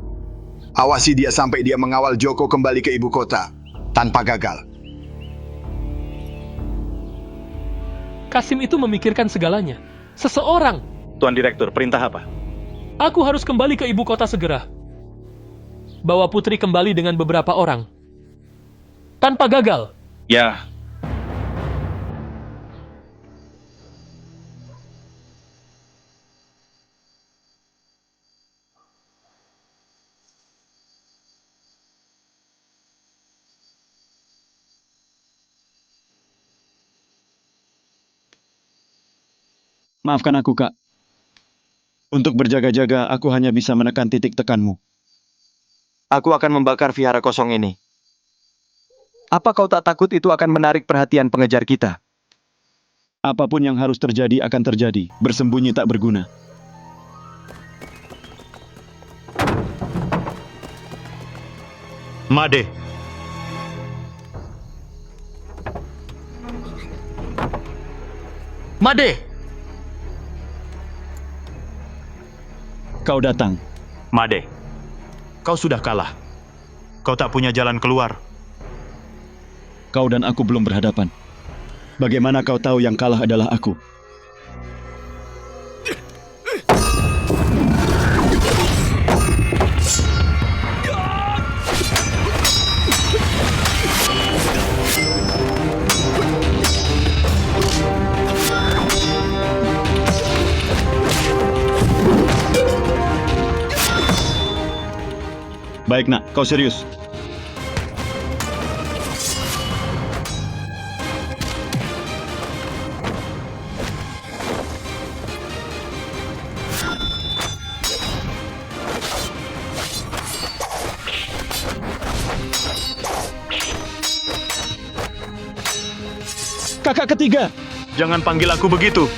Awasi dia sampai dia mengawal Joko kembali ke ibu kota, tanpa gagal. Kasim itu memikirkan segalanya. Seseorang. Tuan Direktur, perintah apa? Aku harus kembali ke ibu kota segera. Bawa putri kembali dengan beberapa orang. Tanpa gagal. Ya, Maafkan aku, Kak. Untuk berjaga-jaga, aku hanya bisa menekan titik tekanmu. Aku akan membakar vihara kosong ini. Apa kau tak takut itu akan menarik perhatian pengejar kita? Apapun yang harus terjadi akan terjadi. Bersembunyi tak berguna. Made. Made! Kau datang. Made, kau sudah kalah. Kau tak punya jalan keluar. Kau dan aku belum berhadapan. Bagaimana kau tahu yang kalah adalah aku? Baik, Nak. Kau serius? Kakak ketiga! Jangan panggil aku begitu.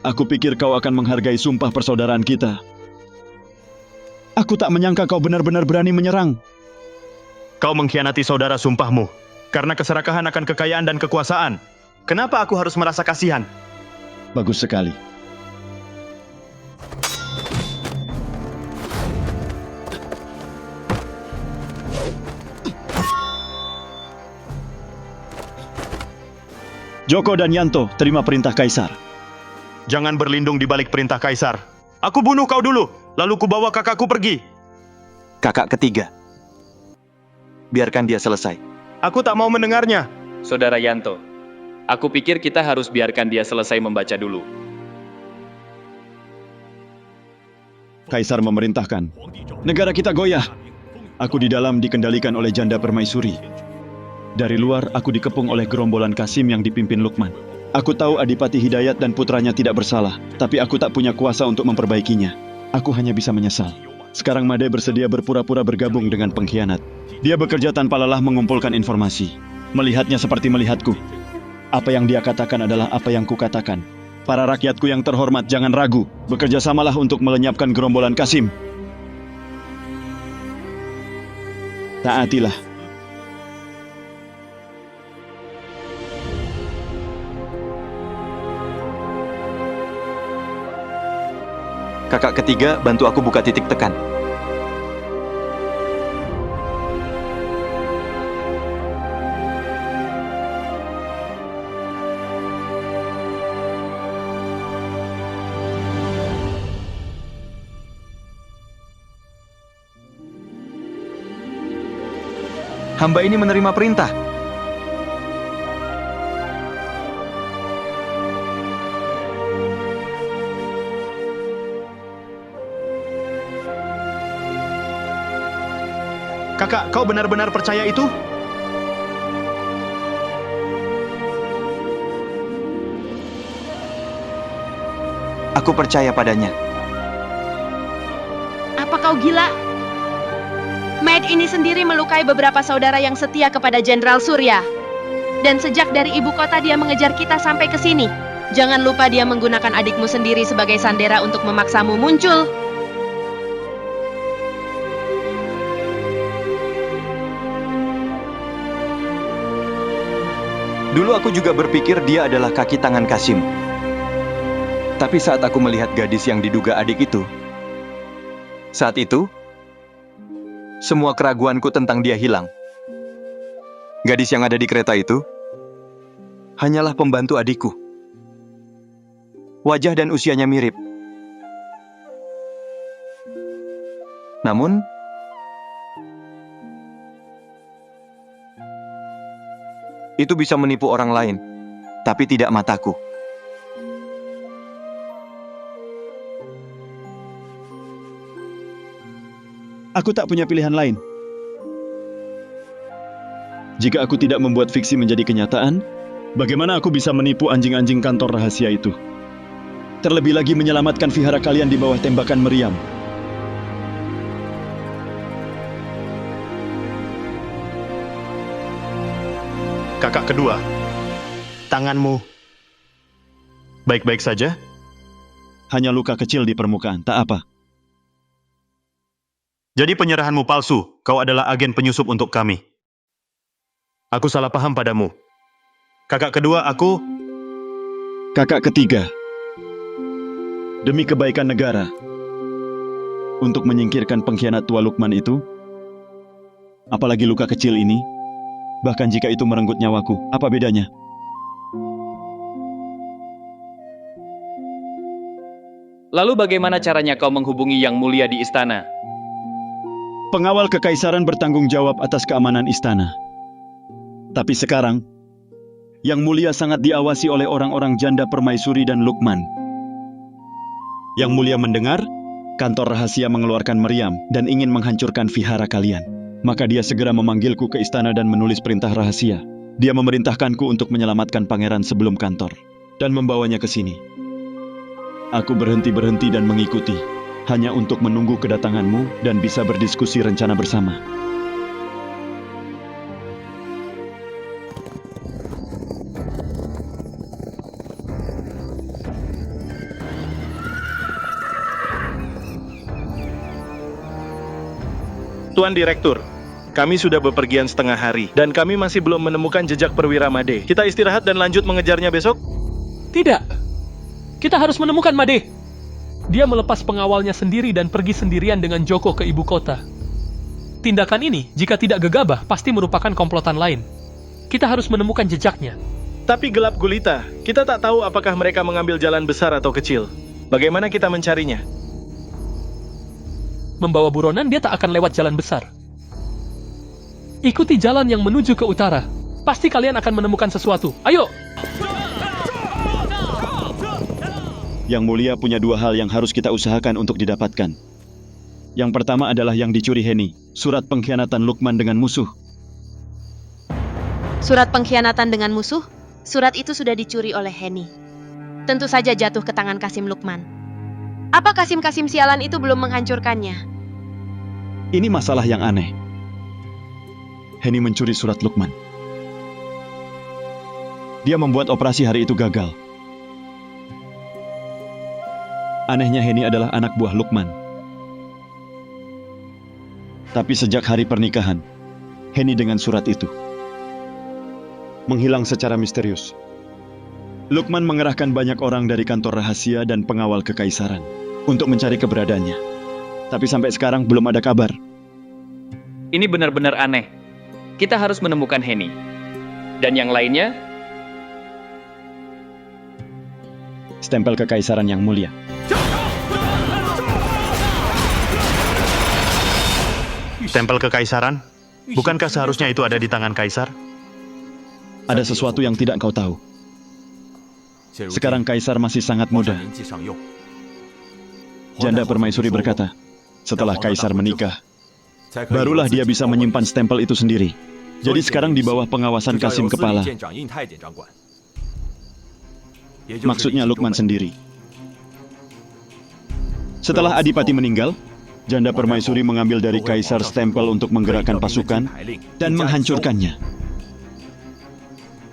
Aku pikir kau akan menghargai sumpah persaudaraan kita. Aku tak menyangka kau benar-benar berani menyerang. Kau mengkhianati saudara sumpahmu. Karena keserakahan akan kekayaan dan kekuasaan. Kenapa aku harus merasa kasihan? Bagus sekali. Joko dan Yanto, terima perintah Kaisar. Jangan berlindung di balik perintah Kaisar. Aku bunuh kau dulu, lalu kubawa kakakku pergi. Kakak ketiga. Biarkan dia selesai. Aku tak mau mendengarnya. Saudara Yanto, aku pikir kita harus biarkan dia selesai membaca dulu. Kaisar memerintahkan. Negara kita goyah. Aku di dalam dikendalikan oleh janda permaisuri. Dari luar, aku dikepung oleh gerombolan Kasim yang dipimpin Lukman. Aku tahu Adipati Hidayat dan putranya tidak bersalah, tapi aku tak punya kuasa untuk memperbaikinya. Aku hanya bisa menyesal. Sekarang Made bersedia berpura-pura bergabung dengan pengkhianat. Dia bekerja tanpa lelah mengumpulkan informasi. Melihatnya seperti melihatku. Apa yang dia katakan adalah apa yang kukatakan. Para rakyatku yang terhormat, jangan ragu. Bekerjasamalah untuk melenyapkan gerombolan Kasim. Taatilah. Kakak ketiga, bantu aku buka titik tekan. Hamba ini menerima perintah. Kakak, kau benar-benar percaya itu? Aku percaya padanya. Apa kau gila? Maid ini sendiri melukai beberapa saudara yang setia kepada Jenderal Surya. Dan sejak dari ibu kota dia mengejar kita sampai ke sini. Jangan lupa dia menggunakan adikmu sendiri sebagai sandera untuk memaksamu muncul. Dulu aku juga berpikir dia adalah kaki tangan Kasim. Tapi saat aku melihat gadis yang diduga adik itu, saat itu, semua keraguanku tentang dia hilang. Gadis yang ada di kereta itu hanyalah pembantu adikku. Wajah dan usianya mirip. Namun, itu bisa menipu orang lain, tapi tidak mataku. Aku tak punya pilihan lain. Jika aku tidak membuat fiksi menjadi kenyataan, bagaimana aku bisa menipu anjing-anjing kantor rahasia itu? Terlebih lagi menyelamatkan vihara kalian di bawah tembakan meriam. Kakak kedua, tanganmu baik-baik saja? Hanya luka kecil di permukaan, tak apa. Jadi penyerahanmu palsu, kau adalah agen penyusup untuk kami. Aku salah paham padamu. Kakak kedua, aku... Kakak ketiga, demi kebaikan negara, untuk menyingkirkan pengkhianat tua Lukman itu, apalagi luka kecil ini, bahkan jika itu merenggut nyawaku, apa bedanya? Lalu bagaimana caranya kau menghubungi Yang Mulia di istana? Pengawal kekaisaran bertanggung jawab atas keamanan istana. Tapi sekarang, Yang Mulia sangat diawasi oleh orang-orang janda permaisuri dan Lukman. Yang Mulia mendengar, kantor rahasia mengeluarkan meriam dan ingin menghancurkan vihara kalian. Maka dia segera memanggilku ke istana dan menulis perintah rahasia. Dia memerintahkanku untuk menyelamatkan pangeran sebelum kantor dan membawanya ke sini. Aku berhenti-berhenti dan mengikuti, hanya untuk menunggu kedatanganmu dan bisa berdiskusi rencana bersama. Tuan Direktur, kami sudah bepergian setengah hari dan kami masih belum menemukan jejak perwira Made. Kita istirahat dan lanjut mengejarnya besok? Tidak. Kita harus menemukan Made. Dia melepas pengawalnya sendiri dan pergi sendirian dengan Joko ke ibu kota. Tindakan ini, jika tidak gegabah, pasti merupakan komplotan lain. Kita harus menemukan jejaknya. Tapi gelap gulita, kita tak tahu apakah mereka mengambil jalan besar atau kecil. Bagaimana kita mencarinya? Membawa buronan, dia tak akan lewat jalan besar. Ikuti jalan yang menuju ke utara. Pasti kalian akan menemukan sesuatu. Ayo! Yang Mulia punya dua hal yang harus kita usahakan untuk didapatkan. Yang pertama adalah yang dicuri Heni, surat pengkhianatan Lukman dengan musuh. Surat pengkhianatan dengan musuh? Surat itu sudah dicuri oleh Heni. Tentu saja jatuh ke tangan Kasim Lukman. Apa Kasim-Kasim sialan itu belum menghancurkannya? Ini masalah yang aneh. Heni mencuri surat Lukman. Dia membuat operasi hari itu gagal. Anehnya Heni adalah anak buah Lukman. Tapi sejak hari pernikahan, Heni dengan surat itu menghilang secara misterius. Lukman mengerahkan banyak orang dari kantor rahasia dan pengawal kekaisaran untuk mencari keberadaannya. Tapi sampai sekarang belum ada kabar. Ini benar-benar aneh. Kita harus menemukan Heni. Dan yang lainnya? Stempel kekaisaran Yang Mulia. Stempel kekaisaran? Bukankah seharusnya itu ada di tangan kaisar? Ada sesuatu yang tidak kau tahu. Sekarang kaisar masih sangat muda. Janda permaisuri berkata, setelah kaisar menikah, barulah dia bisa menyimpan stempel itu sendiri. Jadi sekarang di bawah pengawasan Kasim Kepala. Maksudnya Lukman sendiri. Setelah Adipati meninggal, janda permaisuri mengambil dari kaisar stempel untuk menggerakkan pasukan dan menghancurkannya.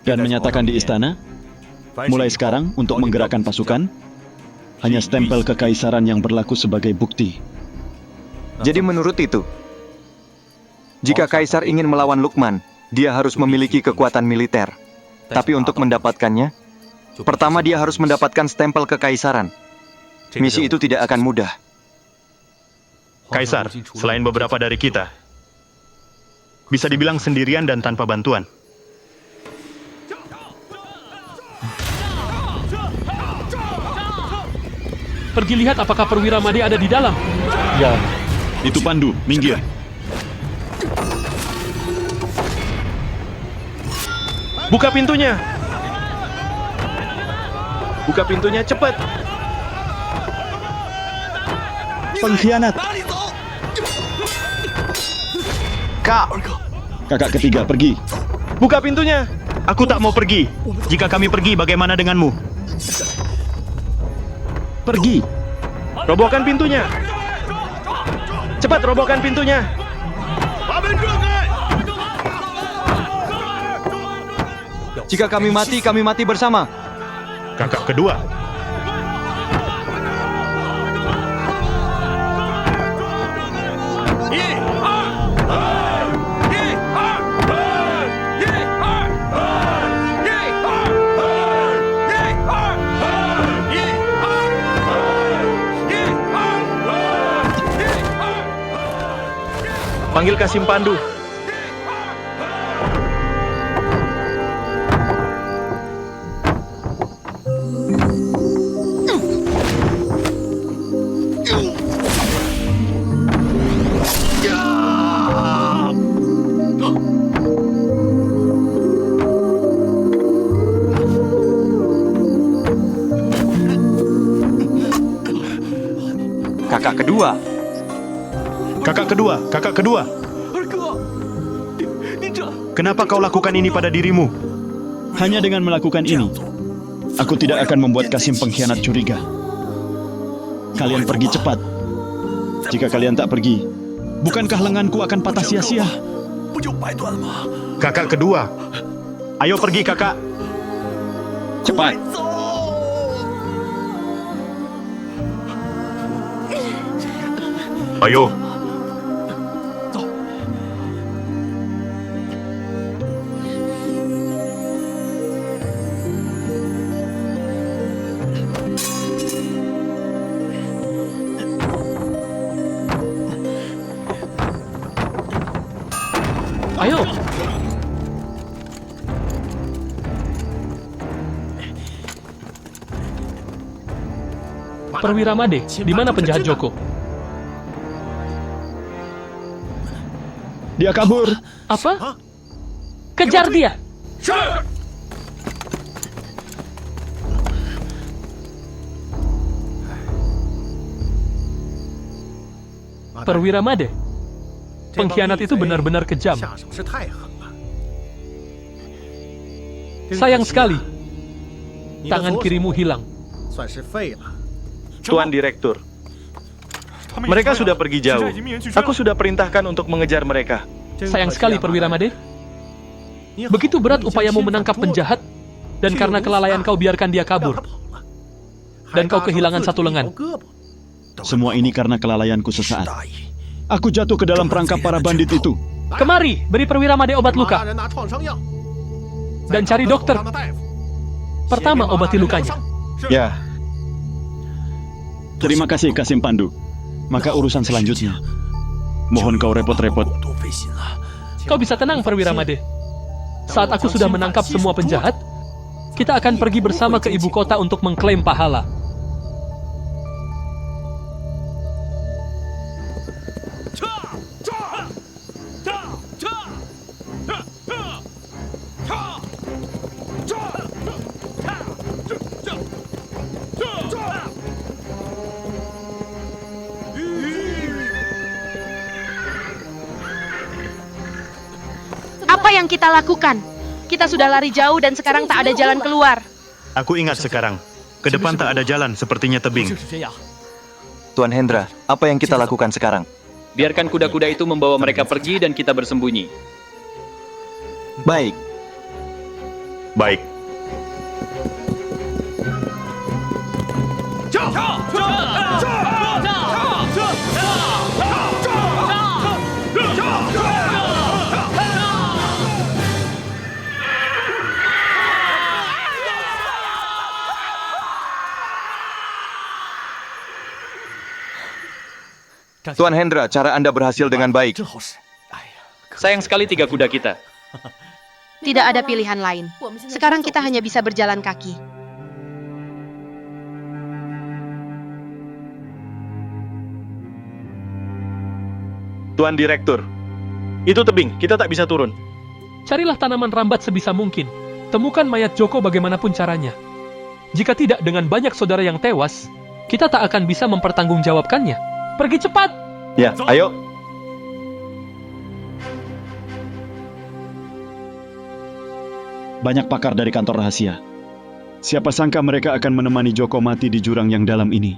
Dan menyatakan di istana Mulai sekarang, untuk menggerakkan pasukan, hanya stempel kekaisaran yang berlaku sebagai bukti. Jadi menurut itu, jika kaisar ingin melawan Lukman, dia harus memiliki kekuatan militer. Tapi untuk mendapatkannya, pertama dia harus mendapatkan stempel kekaisaran. Misi itu tidak akan mudah. Kaisar, selain beberapa dari kita, bisa dibilang sendirian dan tanpa bantuan. Pergi lihat apakah perwira Made ada di dalam. Ya. Itu Pandu, minggir. Buka pintunya! Buka pintunya, cepat! Pengkhianat. Kakak ketiga, pergi. Buka pintunya! Aku tak mau pergi. Jika kami pergi, bagaimana denganmu? Pergi. Robohkan pintunya! Cepat, robohkan pintunya! Jika kami mati bersama. Kakak kedua. Panggil Kasim Pandu. Kakak kedua. Kakak kedua, kakak kedua. Kenapa kau lakukan ini pada dirimu? Hanya dengan melakukan ini, aku tidak akan membuat Kasim pengkhianat curiga. Kalian pergi cepat. Jika kalian tak pergi, bukankah lenganku akan patah sia-sia? Kakak kedua. Ayo pergi, kakak. Cepat. Ayo. Ayo. Perwira Made, di mana penjahat Joko? Dia kabur. Apa? Kejar dia. Perwira Made, pengkhianat itu benar-benar kejam. Sayang sekali, tangan kirimu hilang. Tuan Direktur. Mereka sudah pergi jauh. Aku sudah perintahkan untuk mengejar mereka. Sayang sekali, Perwira Made. Begitu berat upayamu menangkap penjahat, dan karena kelalaian kau biarkan dia kabur. Dan kau kehilangan satu lengan. Semua ini karena kelalaianku sesaat. Aku jatuh ke dalam perangkap para bandit itu. Kemari, beri Perwira Made obat luka. Dan cari dokter. Pertama, obati lukanya. Ya. Terima kasih, Kasim Pandu. Maka urusan selanjutnya, mohon kau repot-repot. Kau bisa tenang, Perwira Made. Saat aku sudah menangkap semua penjahat, kita akan pergi bersama ke ibu kota untuk mengklaim pahala. Apa yang kita lakukan? Kita sudah lari jauh dan sekarang tak ada jalan keluar. Aku ingat sekarang. Ke depan tak ada jalan, sepertinya tebing. Tuan Hendra, apa yang kita lakukan sekarang? Biarkan kuda-kuda itu membawa mereka pergi dan kita bersembunyi. Baik. Baik. Tuan Hendra, cara Anda berhasil dengan baik. Sayang sekali 3 kuda kita. Tidak ada pilihan lain. Sekarang kita hanya bisa berjalan kaki. Tuan Direktur, itu tebing, kita tak bisa turun. Carilah tanaman rambat sebisa mungkin. Temukan mayat Joko bagaimanapun caranya. Jika tidak, dengan banyak saudara yang tewas, kita tak akan bisa mempertanggungjawabkannya. Pergi cepat! Ya, ayo. Banyak pakar dari kantor rahasia. Siapa sangka mereka akan menemani Joko mati di jurang yang dalam ini.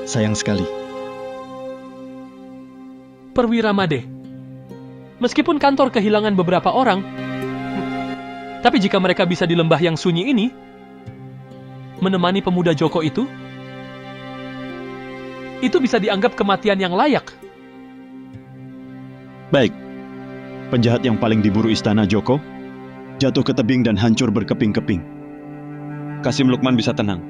Sayang sekali. Perwira Made. Meskipun kantor kehilangan beberapa orang, tapi jika mereka bisa di lembah yang sunyi ini, menemani pemuda Joko itu bisa dianggap kematian yang layak. Baik. Penjahat yang paling diburu istana Joko jatuh ke tebing dan hancur berkeping-keping. Kasim Lukman bisa tenang.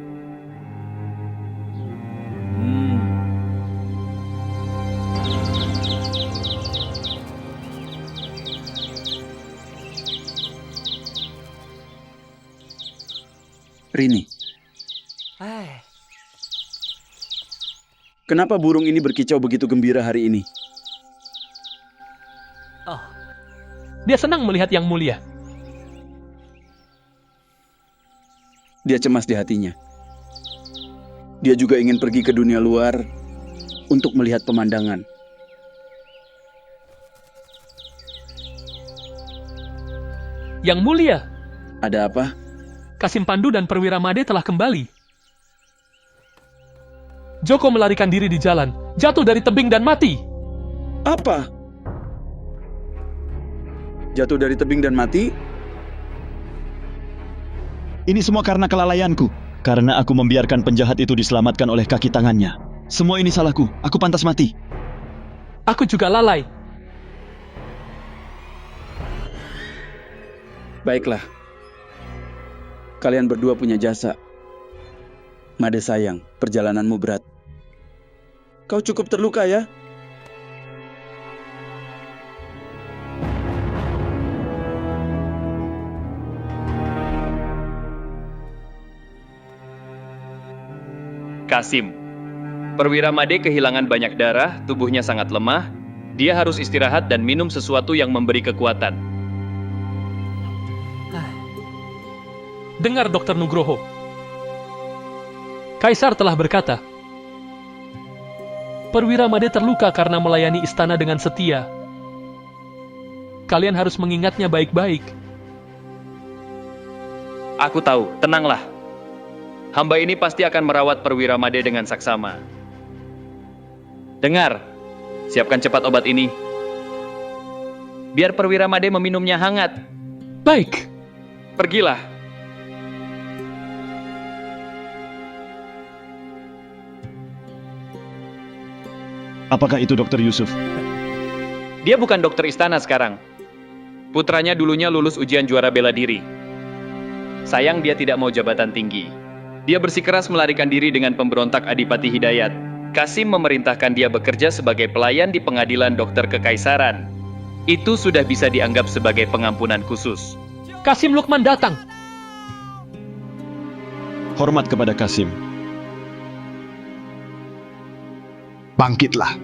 Rini. Kenapa burung ini berkicau begitu gembira hari ini? Dia senang melihat Yang Mulia. Dia cemas di hatinya. Dia juga ingin pergi ke dunia luar untuk melihat pemandangan. Yang Mulia, Ada apa? Kasim Pandu dan Perwira Made telah kembali. Joko melarikan diri di jalan, jatuh dari tebing dan mati. Apa? Jatuh dari tebing dan mati? Ini semua karena kelalaianku. Karena aku membiarkan penjahat itu diselamatkan oleh kaki tangannya. Semua ini salahku. Aku pantas mati. Aku juga lalai. Baiklah. Kalian berdua punya jasa. Made sayang, perjalananmu berat. Kau cukup terluka ya? Kasim. Perwira Made kehilangan banyak darah, tubuhnya sangat lemah. Dia harus istirahat dan minum sesuatu yang memberi kekuatan. Dengar Dr. Nugroho. Kaisar telah berkata, Perwira Made terluka karena melayani istana dengan setia. Kalian harus mengingatnya baik-baik. Aku tahu, tenanglah. Hamba ini pasti akan merawat Perwira Made dengan saksama. Dengar, siapkan cepat obat ini. Biar Perwira Made meminumnya hangat. Baik. Pergilah. Apakah itu Dr. Yusuf? Dia bukan dokter istana sekarang. Putranya dulunya lulus ujian juara bela diri. Sayang dia tidak mau jabatan tinggi. Dia bersikeras melarikan diri dengan pemberontak Adipati Hidayat. Kasim memerintahkan dia bekerja sebagai pelayan di pengadilan dokter kekaisaran. Itu sudah bisa dianggap sebagai pengampunan khusus. Kasim Lukman datang. Hormat kepada Kasim. Bangkitlah.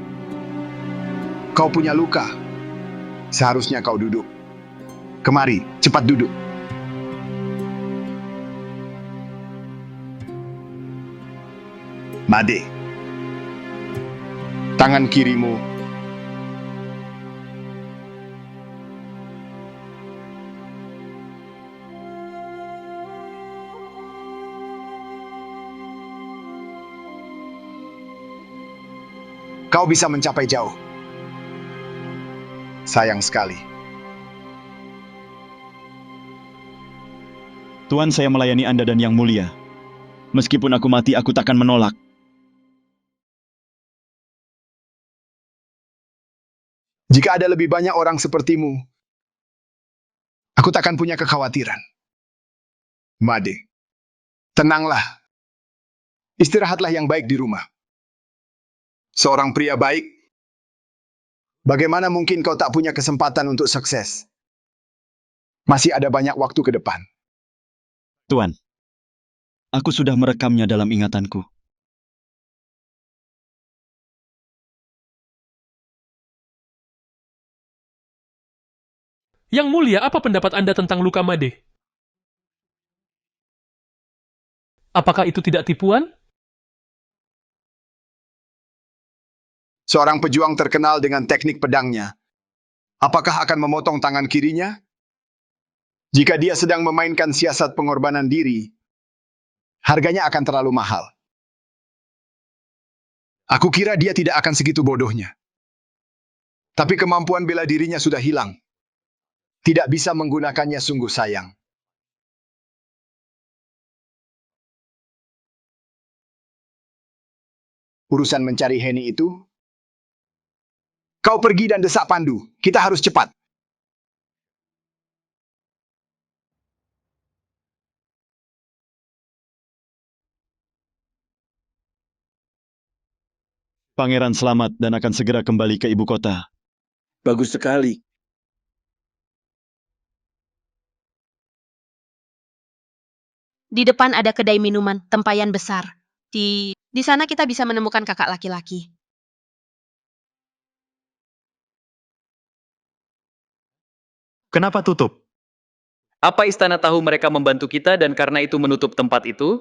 Kau punya luka. Seharusnya kau duduk. Kemari, cepat duduk. Made. Tangan kirimu. Kau bisa mencapai jauh. Sayang sekali. Tuan, saya melayani Anda dan Yang Mulia. Meskipun aku mati, aku takkan menolak. Jika ada lebih banyak orang sepertimu, aku takkan punya kekhawatiran. Made, tenanglah. Istirahatlah yang baik di rumah. Seorang pria baik, bagaimana mungkin kau tak punya kesempatan untuk sukses? Masih ada banyak waktu ke depan. Tuan, aku sudah merekamnya dalam ingatanku. Yang mulia, apa pendapat Anda tentang luka Made? Apakah itu tidak tipuan? Seorang pejuang terkenal dengan teknik pedangnya. Apakah akan memotong tangan kirinya? Jika dia sedang memainkan siasat pengorbanan diri, harganya akan terlalu mahal. Aku kira dia tidak akan segitu bodohnya. Tapi kemampuan bela dirinya sudah hilang. Tidak bisa menggunakannya sungguh sayang. Urusan mencari Henny itu, kau pergi dan desak Pandu. Kita harus cepat. Pangeran selamat dan akan segera kembali ke ibu kota. Bagus sekali. Di depan ada kedai minuman, tempayan besar. Di sana kita bisa menemukan kakak laki-laki. Kenapa tutup? Apa istana tahu mereka membantu kita dan karena itu menutup tempat itu?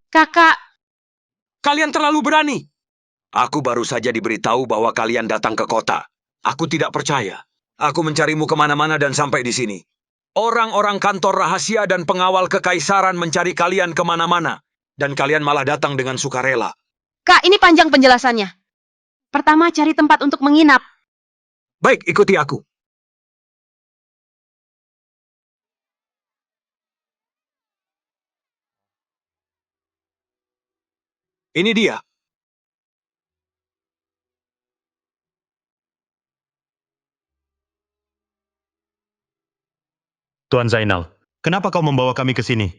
Kakak, Kalian terlalu berani. Aku baru saja diberitahu bahwa kalian datang ke kota. Aku tidak percaya. Aku mencarimu kemana-mana dan sampai di sini. Orang-orang kantor rahasia dan pengawal kekaisaran mencari kalian kemana-mana. Dan kalian malah datang dengan sukarela. Kak, ini panjang penjelasannya. Pertama, cari tempat untuk menginap. Baik, ikuti aku. Ini dia. Tuan Zainal, kenapa kau membawa kami ke sini?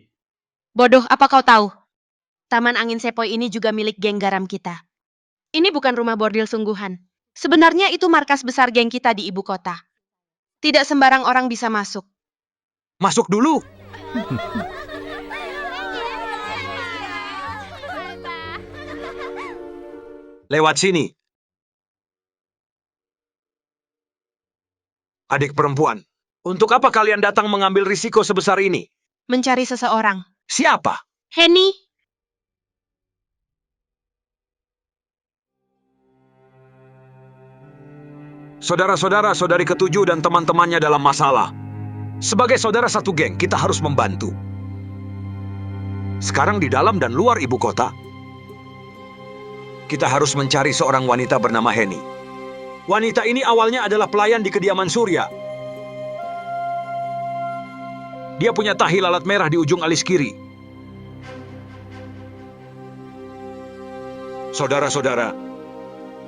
Bodoh, apa kau tahu? Taman Angin Sepoi ini juga milik geng garam kita. Ini bukan rumah bordil sungguhan. Sebenarnya itu markas besar geng kita di ibu kota. Tidak sembarang orang bisa masuk. Masuk dulu. Lewat sini. Adik perempuan, untuk apa kalian datang mengambil risiko sebesar ini? Mencari seseorang. Siapa? Henny. Saudara-saudara, saudari ketujuh dan teman-temannya dalam masalah. Sebagai saudara satu geng, kita harus membantu. Sekarang di dalam dan luar ibu kota, kita harus mencari seorang wanita bernama Henny. Wanita ini awalnya adalah pelayan di kediaman Surya. Dia punya tahi lalat merah di ujung alis kiri. Saudara-saudara,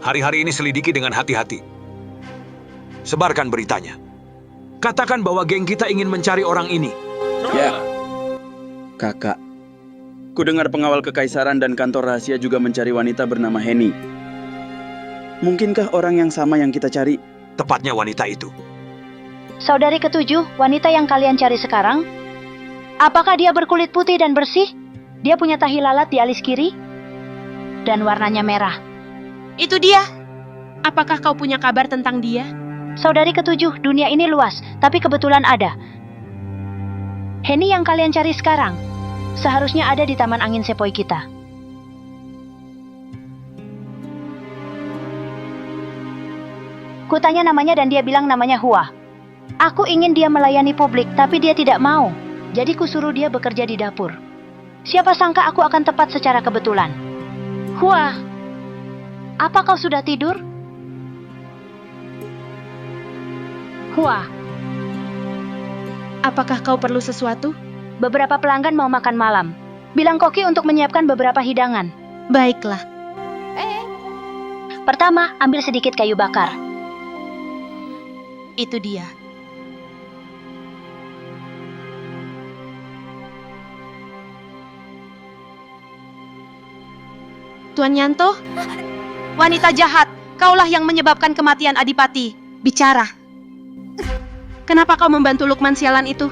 hari-hari ini selidiki dengan hati-hati. Sebarkan beritanya. Katakan bahwa geng kita ingin mencari orang ini. Ya, kakak. Kudengar pengawal kekaisaran dan kantor rahasia juga mencari wanita bernama Henny. Mungkinkah orang yang sama yang kita cari? Tepatnya wanita itu. Saudari ketujuh, wanita yang kalian cari sekarang, apakah dia berkulit putih dan bersih? Dia punya tahi lalat di alis kiri? Dan warnanya merah. Itu dia. Apakah kau punya kabar tentang dia? Saudari ketujuh, dunia ini luas, tapi kebetulan ada. Henny yang kalian cari sekarang, seharusnya ada di Taman Angin Sepoi kita. Kutanya namanya dan dia bilang namanya Hua. Aku ingin dia melayani publik, tapi dia tidak mau. Jadi kusuruh dia bekerja di dapur. Siapa sangka aku akan tepat secara kebetulan. Hua, apa kau sudah tidur? Hua, apakah kau perlu sesuatu? Beberapa pelanggan mau makan malam. Bilang Koki untuk menyiapkan beberapa hidangan. Baiklah. Pertama, ambil sedikit kayu bakar. Itu dia. Tuan Yanto, wanita jahat, kaulah yang menyebabkan kematian Adipati. Bicara. Kenapa kau membantu Lukman sialan itu?